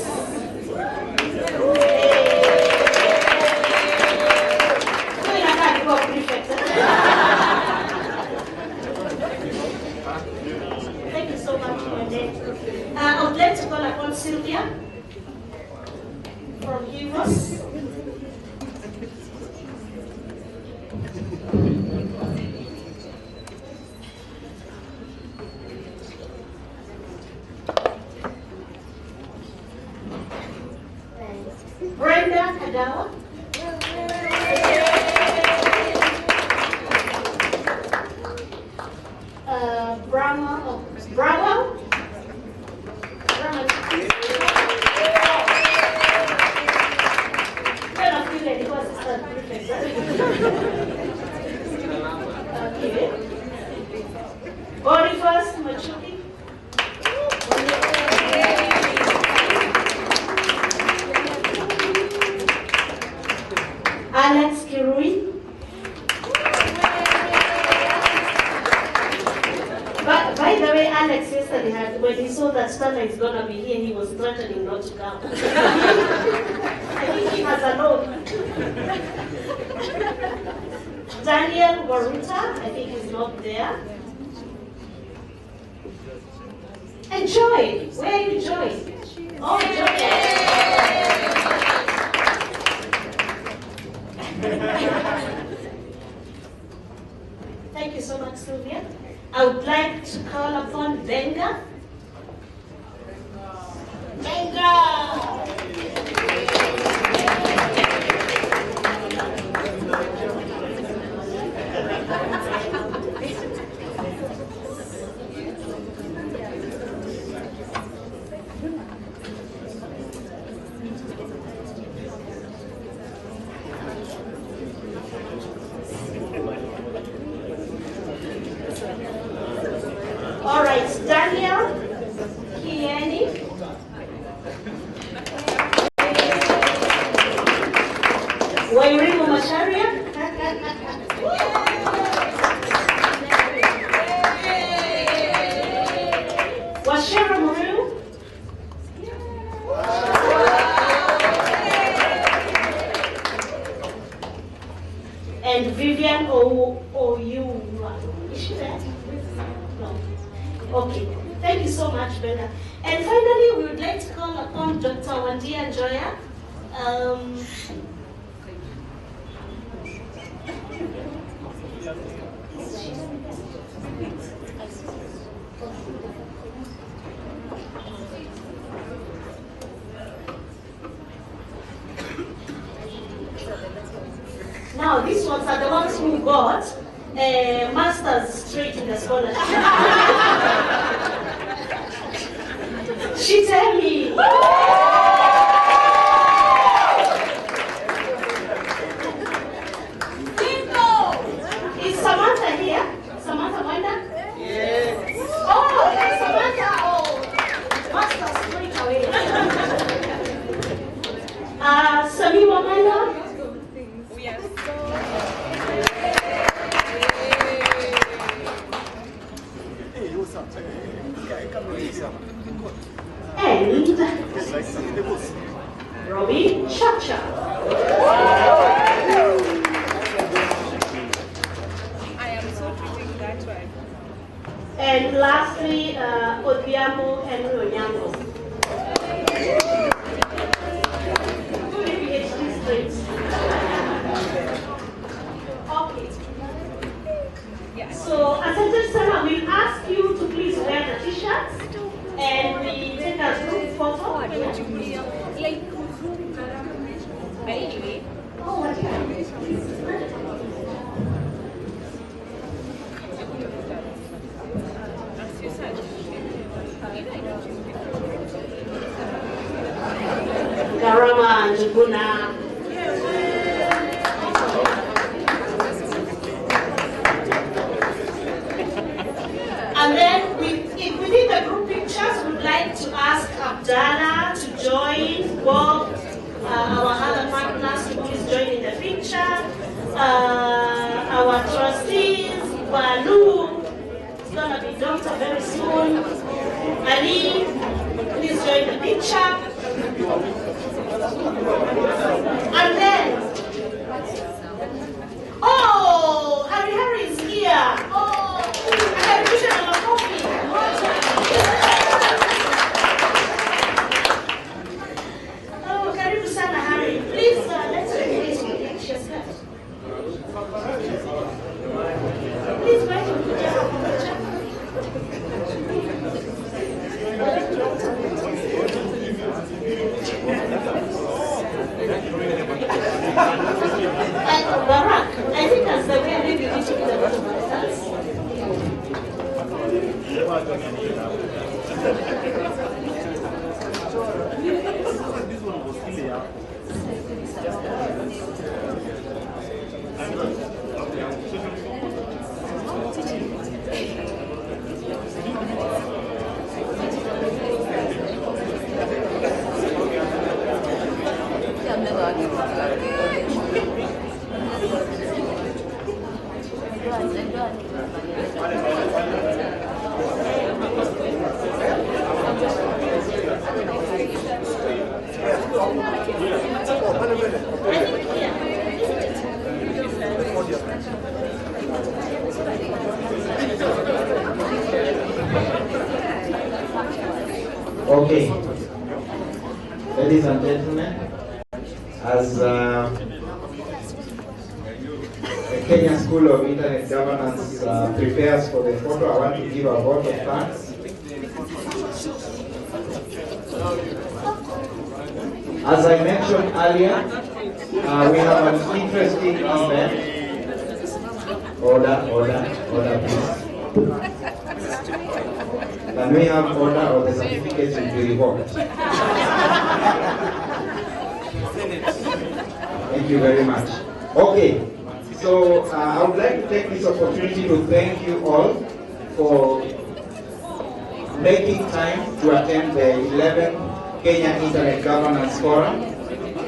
Thank you so much, Mwende. I would like to call upon Sylvia from Heroes. Brenda Kadawa. Brahma. Okay. Boniface Machuki. Alex Kirui. By the way, Alex yesterday when he saw that Stana is gonna be here, he was threatening not to come. I think he has a loan. Daniel Waruta, I think he's not there. And Joy, where are you, Joy? Oh, Joy. Thank you so much, Sylvia. I would like to call upon Benga. All right, Daniel Kieni. Wairimu Masharia. Washira Muriu. And Vivian Oyu. Is she there? No. Okay. Thank you so much, Bella. And finally, we would like to call upon Dr. Wandia Joya. Now, these ones are the ones who got a master's straight in the scholarship. She tell me. Samir Wamala. We are so And Robbie Chacha. I am so treating that one. And lastly, Odiamo Henry Onyango. PhD straight. Okay. So, Asante Sana, we'll ask you to please wear the t-shirts and we take a group photo. Like, anyway. Oh, what As you said, Garama Njuguna. And then within the group pictures, we'd like to ask Abdallah to join, Bob, our other partners to please join in the picture, our trustees, Balu, it's going to be doctor very soon, Ali, please join the picture. And then, oh, Harry is here. Oh, I wish I had a coffee. Oh, karibu sana Harry. Please, let's release me. Please, wait for me. And Barak, I think that's the way maybe we need to do the lot of ourselves. Okay, ladies and gentlemen, as the Kenya School of Internet Governance prepares for the photo, I want to give a vote of thanks. As I mentioned earlier, we have an interesting event. Order, please. Can we have order or the certificates will be revoked? Thank you very much. Okay, so I would like to take this opportunity to thank you all for making time to attend the 11th Kenya Internet Governance Forum.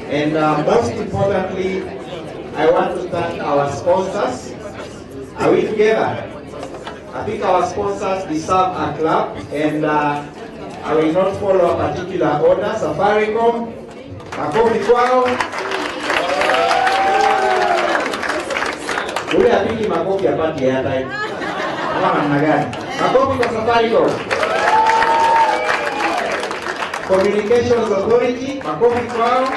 And most importantly, I want to thank our sponsors. Are we together? I think our sponsors deserve a clap, and I will not follow a particular order. Safaricom, makofi kwao. Ule apiki makofi apati ya time. Kama namna gani? Makofi kwa Safaricom. Communications Authority, makofi kwao.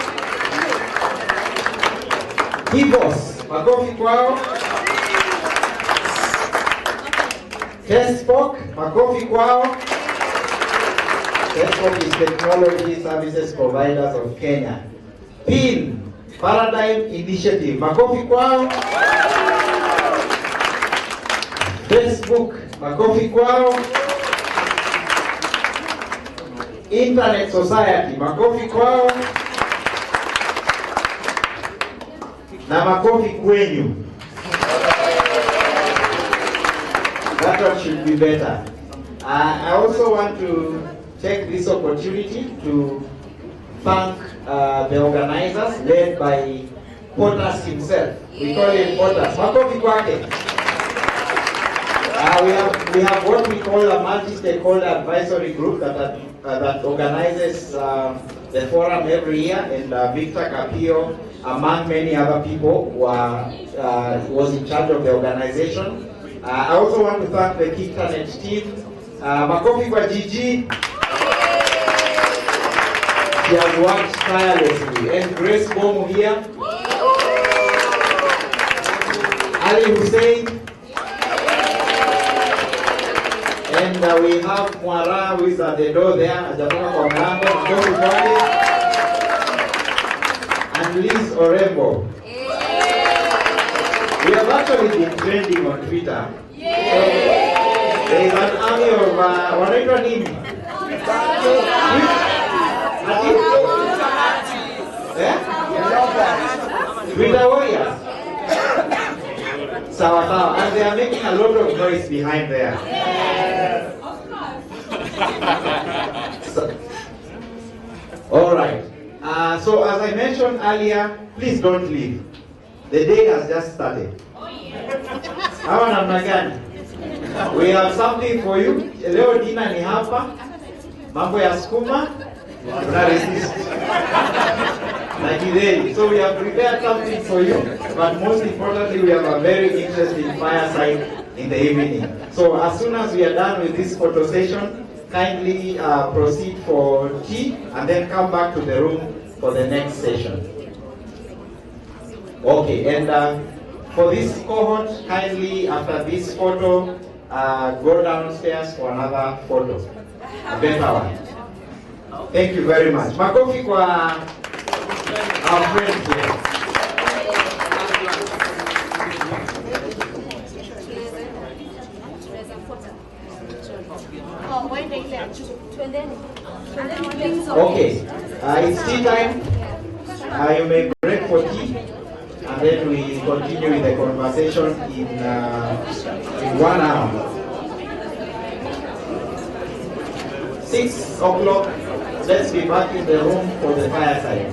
Kibos, makofi kwao. Facebook, makofi kwao. Facebook is Technology Services Providers of Kenya. PIN, Paradigm Initiative, makofi kwao. Facebook, makofi kwao. Internet Society, makofi kwao. Na makofi kwenyu. That one should be better. I also want to take this opportunity to thank the organizers, led by Potas himself. We call him Potas. Makofi kwake. We have what we call a multi-stakeholder advisory group that organizes the forum every year, and Victor Capio, among many other people, was in charge of the organization. I also want to thank the KICTAnet team. Makofi kwa Gigi. She has worked tirelessly. And Grace Bomu here. Ali Hussein. And we have Mwara, who is at the door there, Ajatoka kwa mlango, Makofi kwake. And Liz Orembo. We have actually been trending on Twitter. So there is an army of wanaitwa nini? Twitter warriors. Sawa sawa, and they are making a lot of noise behind there. All right. So as I mentioned earlier, please don't leave. The day has just started. Hawa namna gani? We have something for you. Leo dina ni hapa. Mambo ya skuma. Tuna resist. Na kideli. So we have prepared something for you, but most importantly, we have a very interesting fireside in the evening. So as soon as we are done with this photo session, kindly proceed for tea and then come back to the room for the next session. Okay, and for this cohort, kindly after this photo, go downstairs for another photo, a better one. Thank you very much. Makofi kwa our friends here. Okay, it's tea time. You may break for tea, and then we continue with the conversation in 1 hour. 6 o'clock, let's be back in the room for the fireside.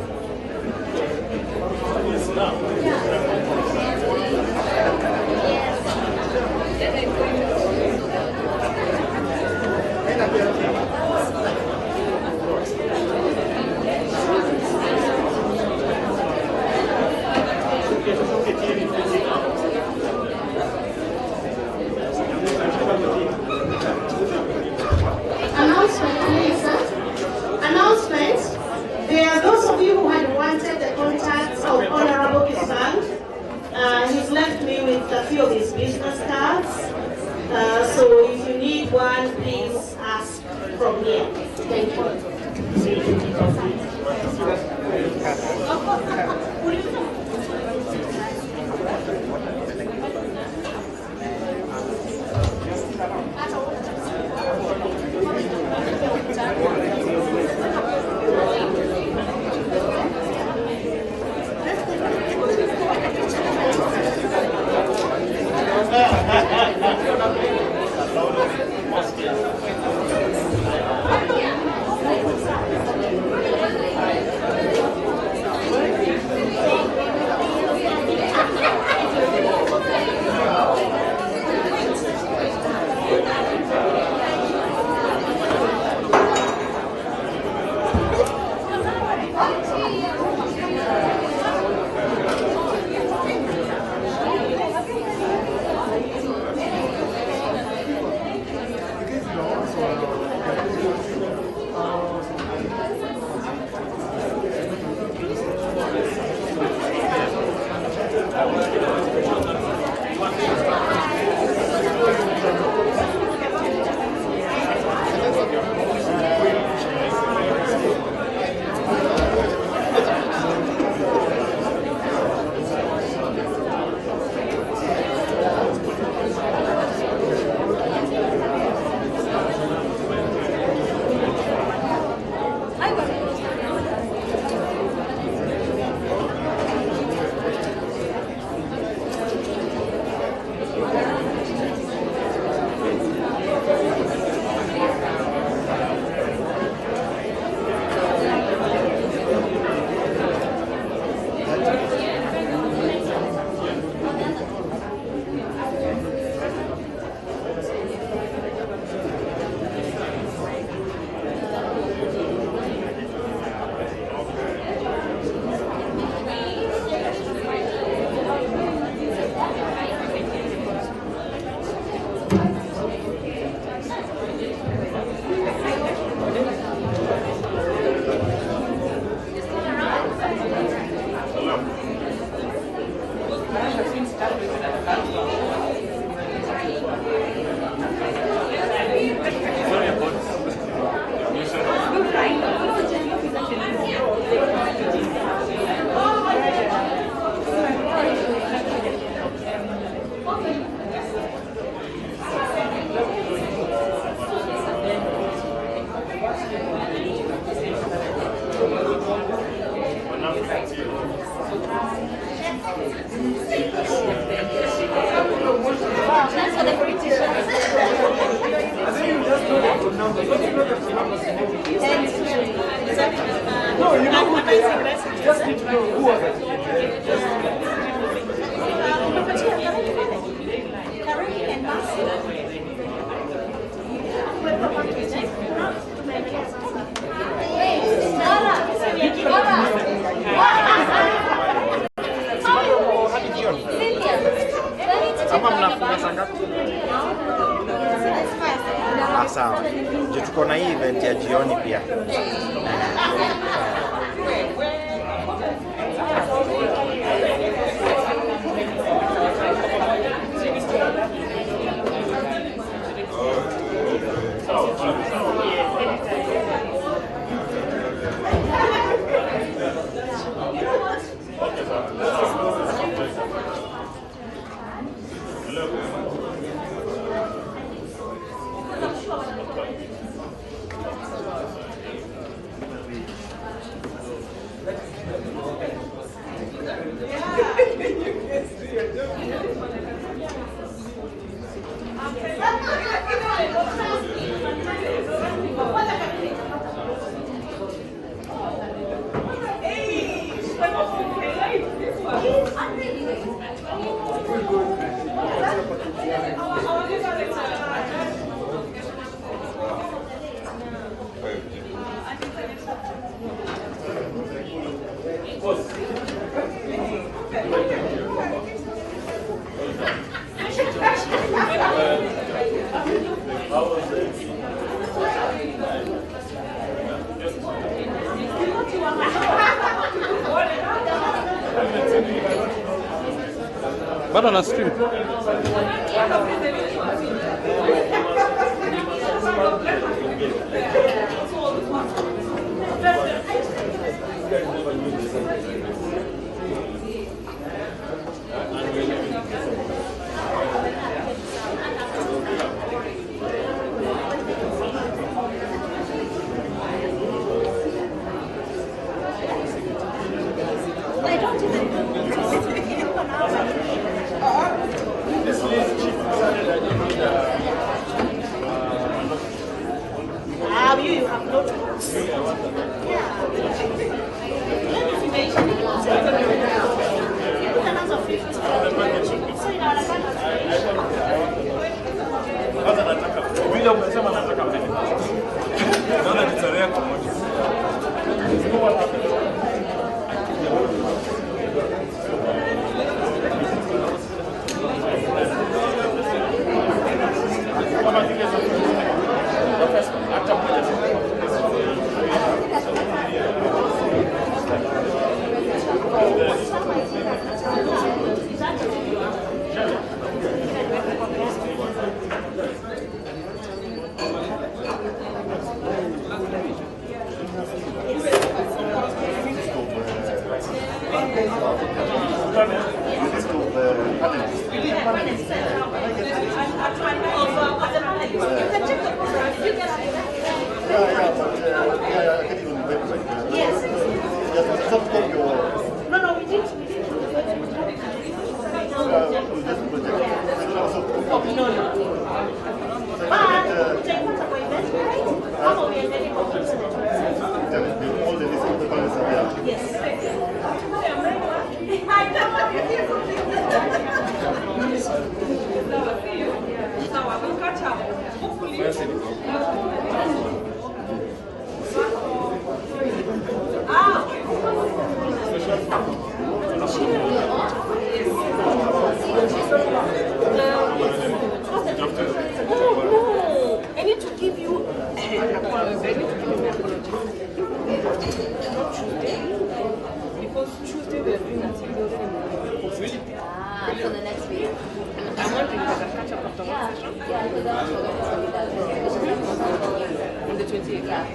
Announcement, please. Announcement. There are those of you who had wanted the contacts of Honorable Kisang. He's left me with a few of his business cards. So if you need one, please ask from here. Thank you. That's for the politicians. No, you know who they are. Just need to know who are they. Sawa. Tuko na hii event ya jioni pia. Bado na stream. You have no choice. I need to give you because Tuesday we are doing a single thing. So the next week? I'm wondering if I can catch up after one session. Yeah, because that's On the 28th. Yeah.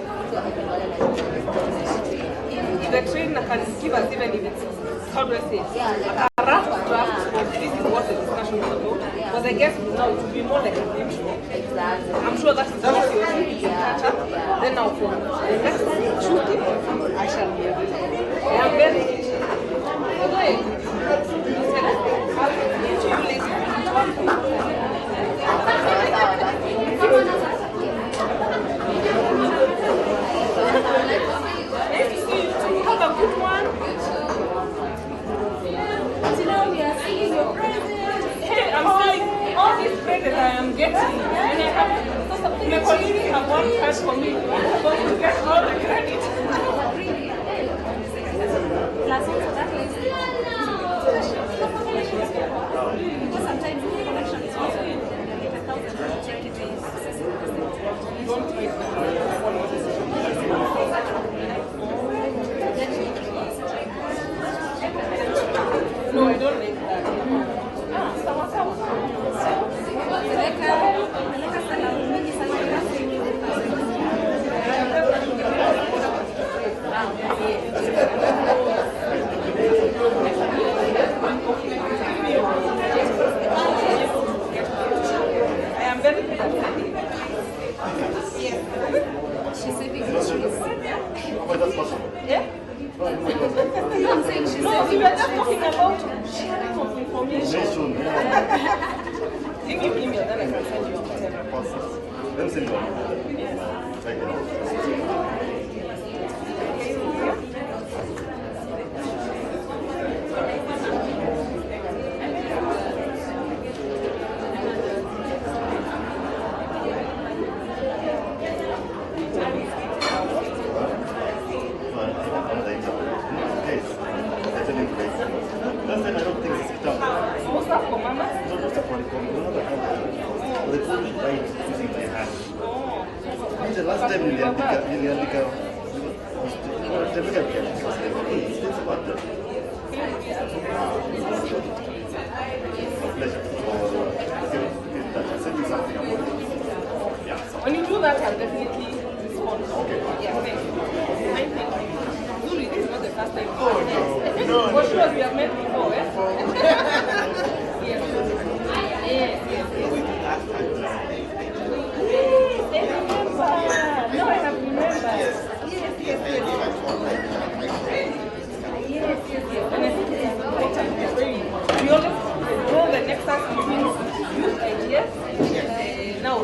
If the trainer can give us even if it's, how do I say, yeah, a rough draft of this is what the discussion is about. Because I guess now it will be more like a game show. Exactly. I'm sure that is what you're doing to catch up. Then now from the next Tuesday, I shall be available. I am very am getting, and I have, my colleagues have worked hard for me, so you get all the credit. Because sometimes the connection is also to check it is No, I don't like that. I am very she's saving trees. Yeah? No, I'm saying she's No, we saving were just talking about sharing of information. Give me email, then I can send you whatever. Let me send you. The last time niliandika when you do that, I'll definitely respond. Okay. Yeah, thank you. Thank you. Zuri, this is not the first time. Oh, no. For sure, we have met before, eh? Yes. Yes, yes, yes. I remember. No, I have remembered. Yes, yes, yes. Yes, yes, yes. And I think it is important. It's very, we always know the nexus between youth ideas and now.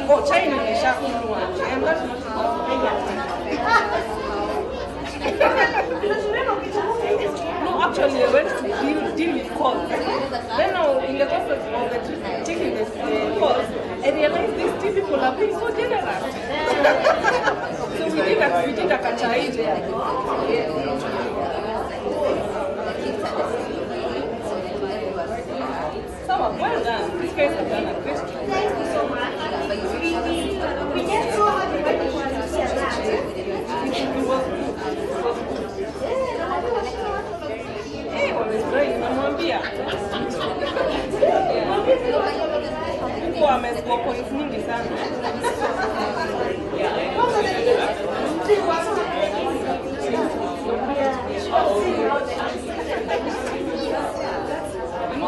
Oh, China is shocking one. And that's not no, actually, I went to deal with calls. Then now, in the process of taking this calls, I realized these two people are being so generous. So we did a kachai there. So, well done. These guys have done a great job. Thank you so much. We get so much information to share that. Hey, well, it's great. Namwambia. Huko amescore points nyingi sana.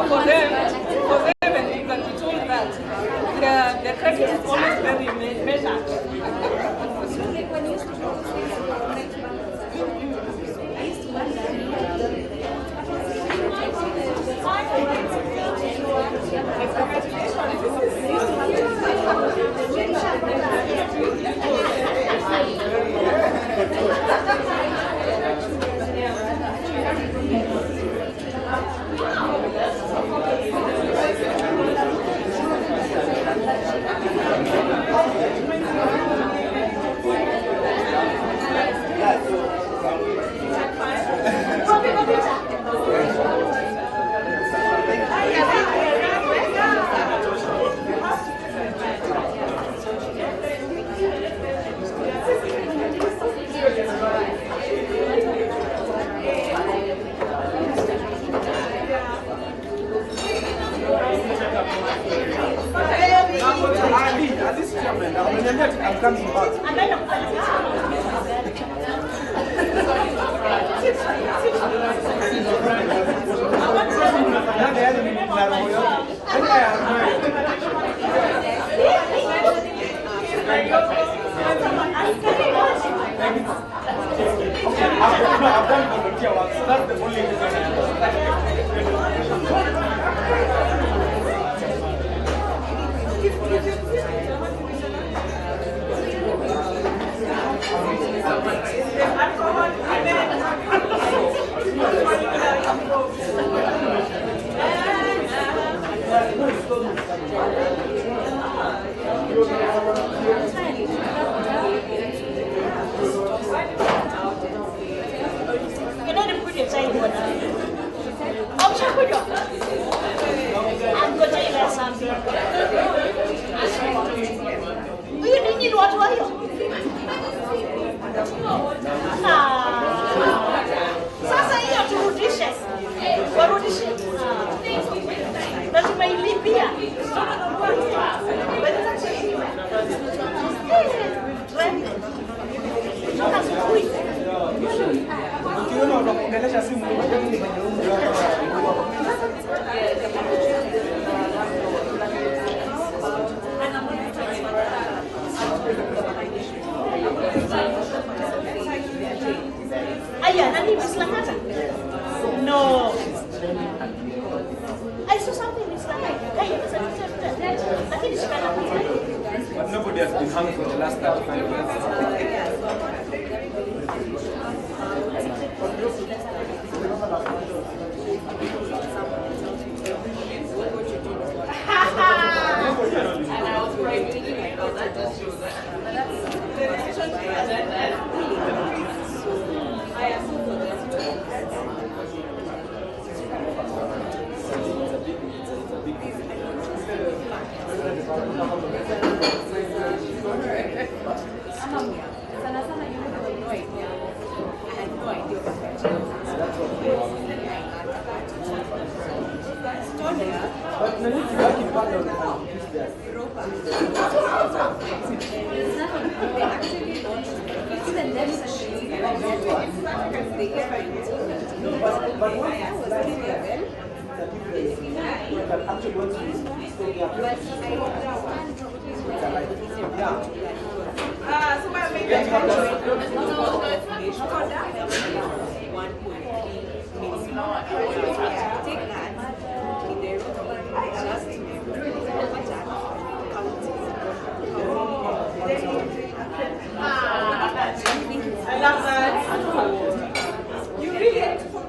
For them, and that you told that the credit is always very measured. I'm coming back. I've done volunteer work, so that's the only reason. Sasa hiyo turudishe. Warudishe. Na tumeilipia. Ukiona unakuongelesha simu ni kwenye umri Aya, nani Mislakata? No. I saw something Mislakata. Hey, lakini shikana. But nobody has been hung for the last 35 years. And I was probably thinking like, oh, that just shows that. The decision to present that. I am But the next working part of the I love that. You really have to put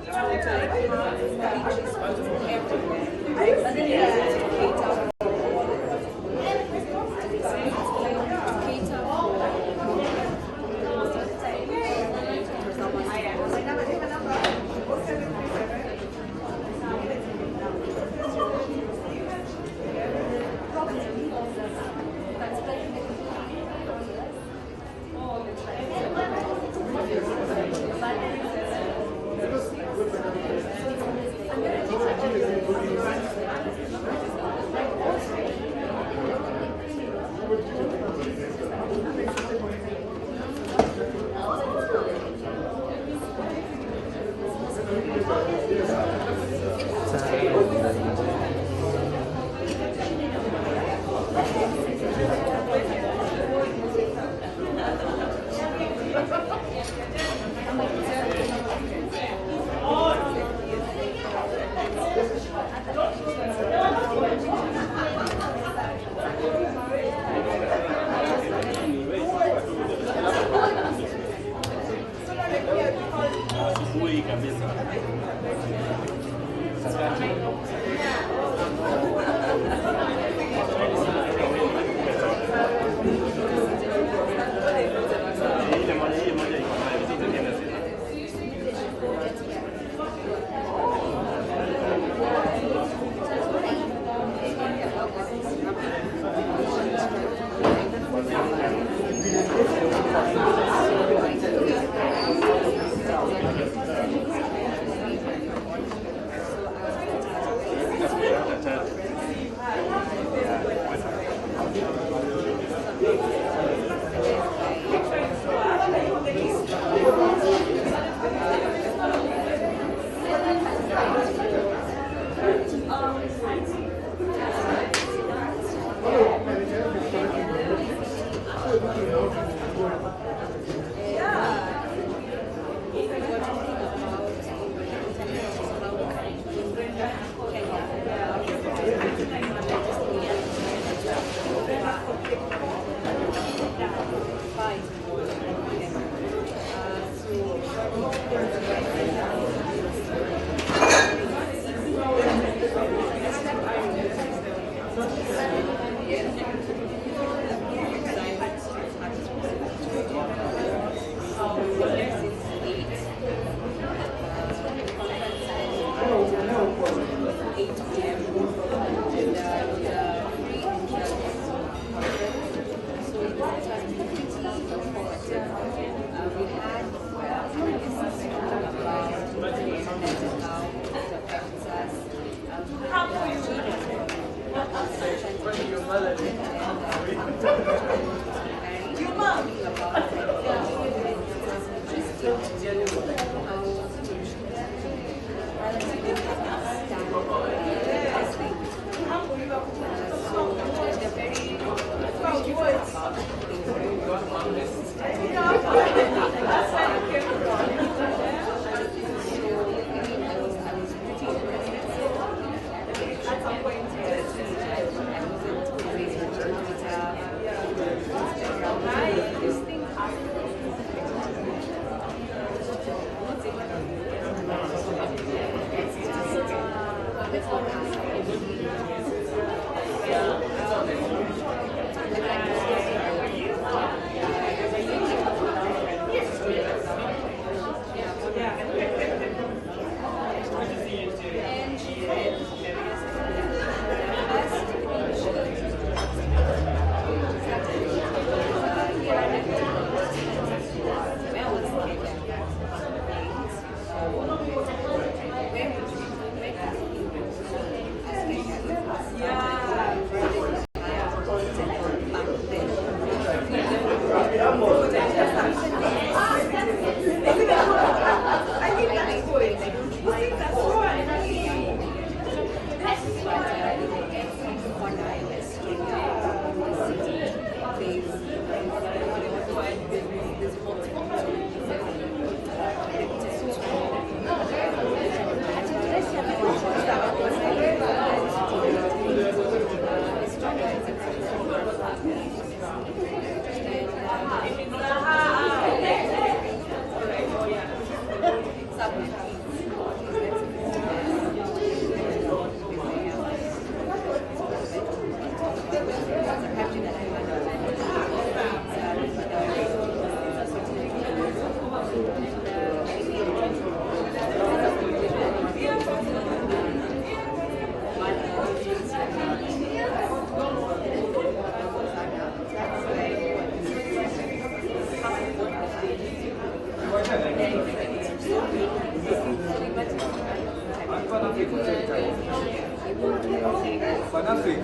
Panafric.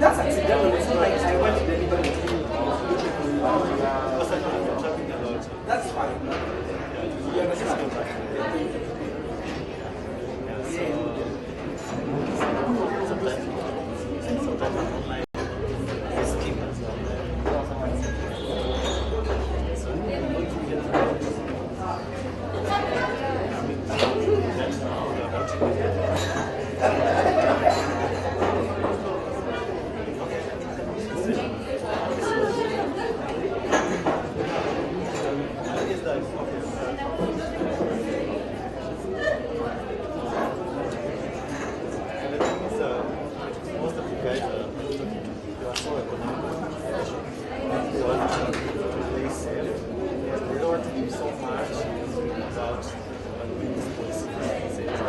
That's accidental. It's not like I went to deliver That's fine. You understand?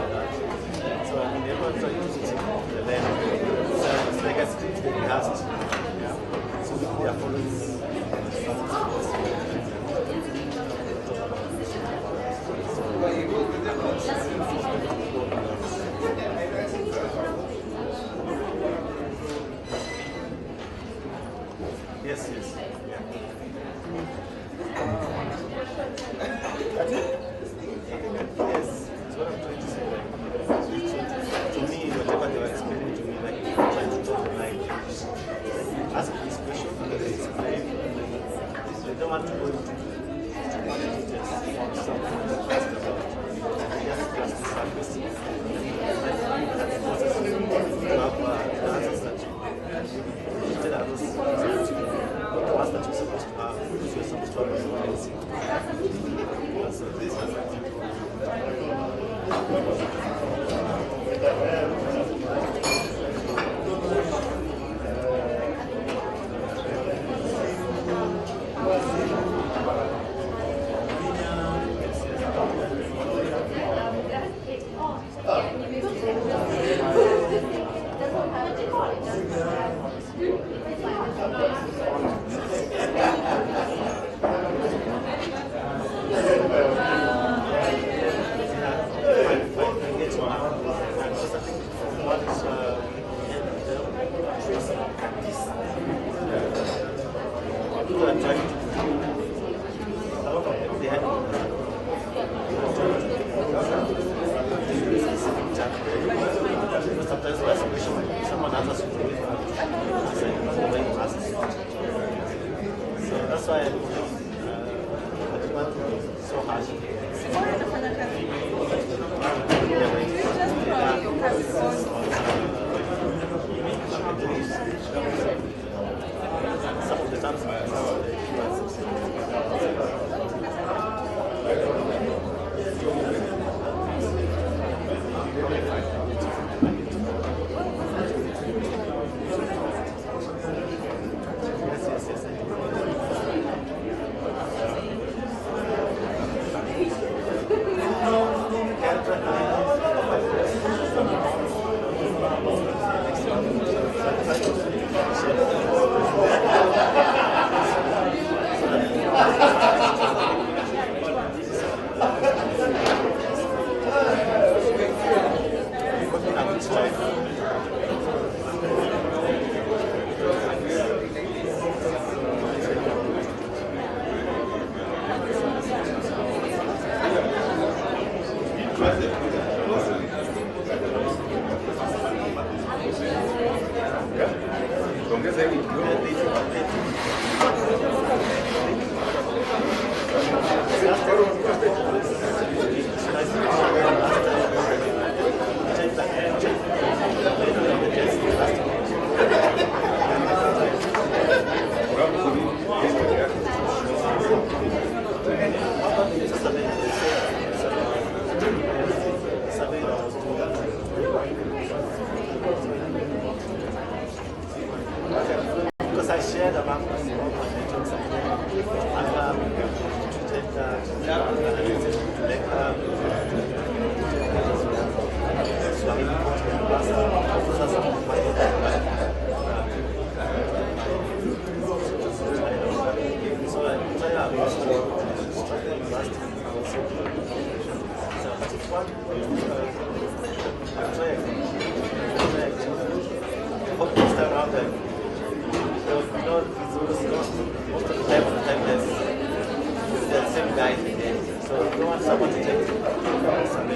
So I mean, everyone's trying to shared among us all networks and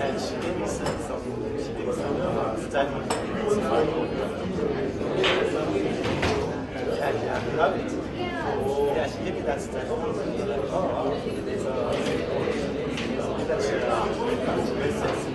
And she gave me some study. Yeah, you have it? Yeah, she gave me that study. Oh, wow. That's very sexy.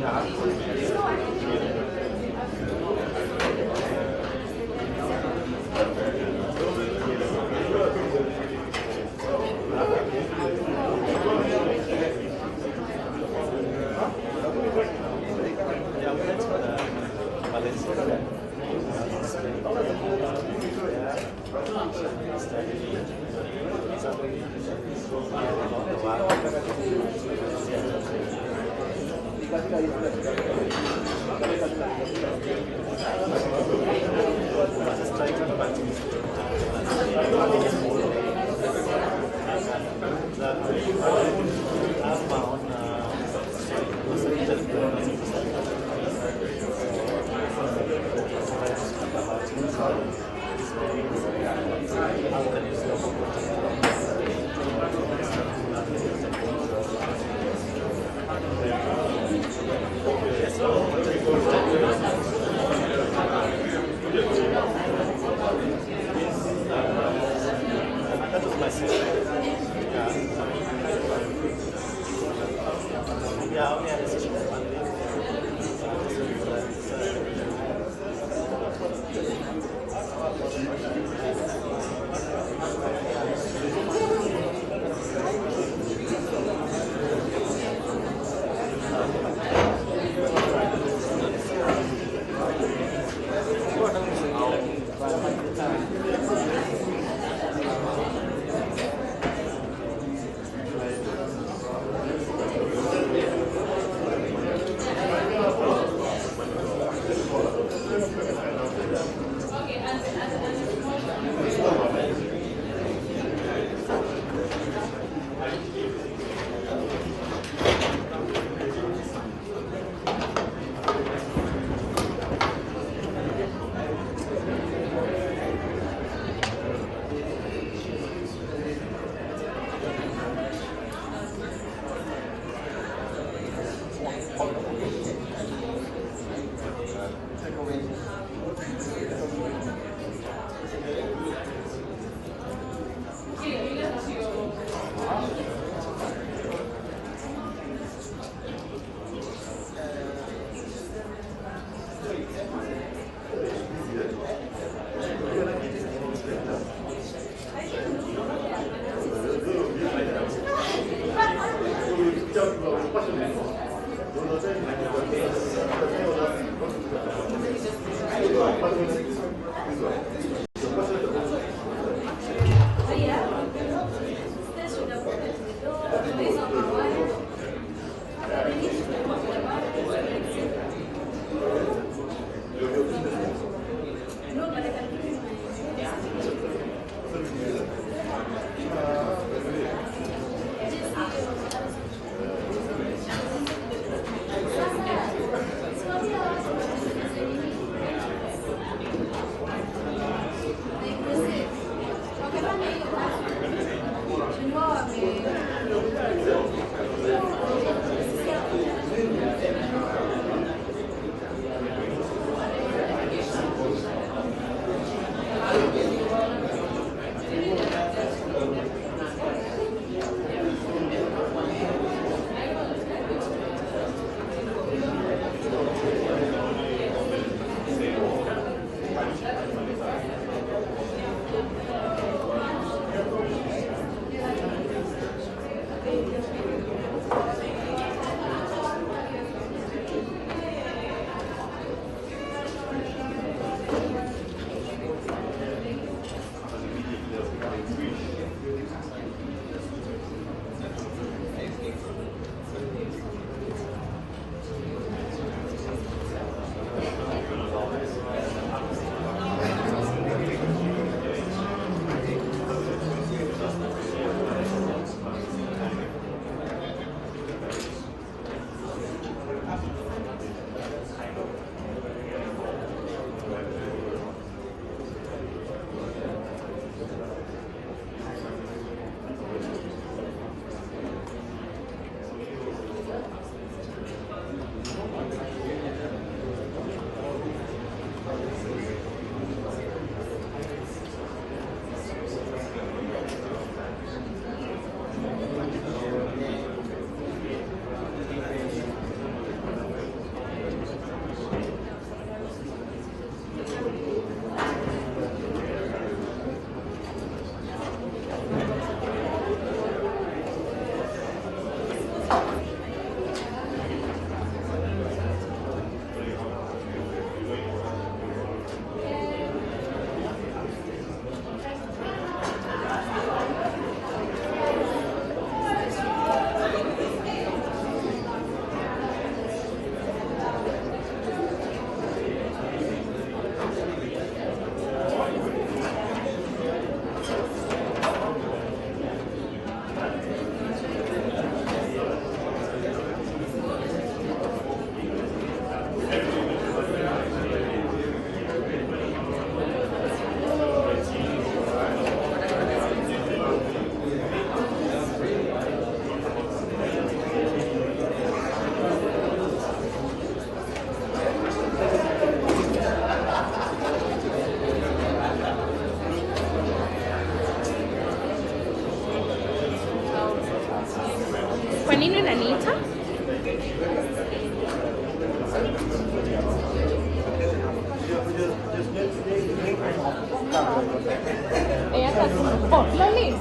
Oh, Lali.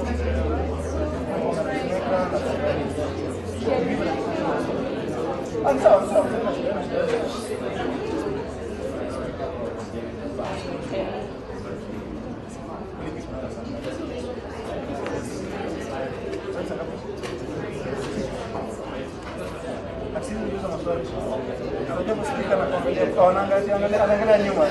Anaangalia nyuma.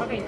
Okay.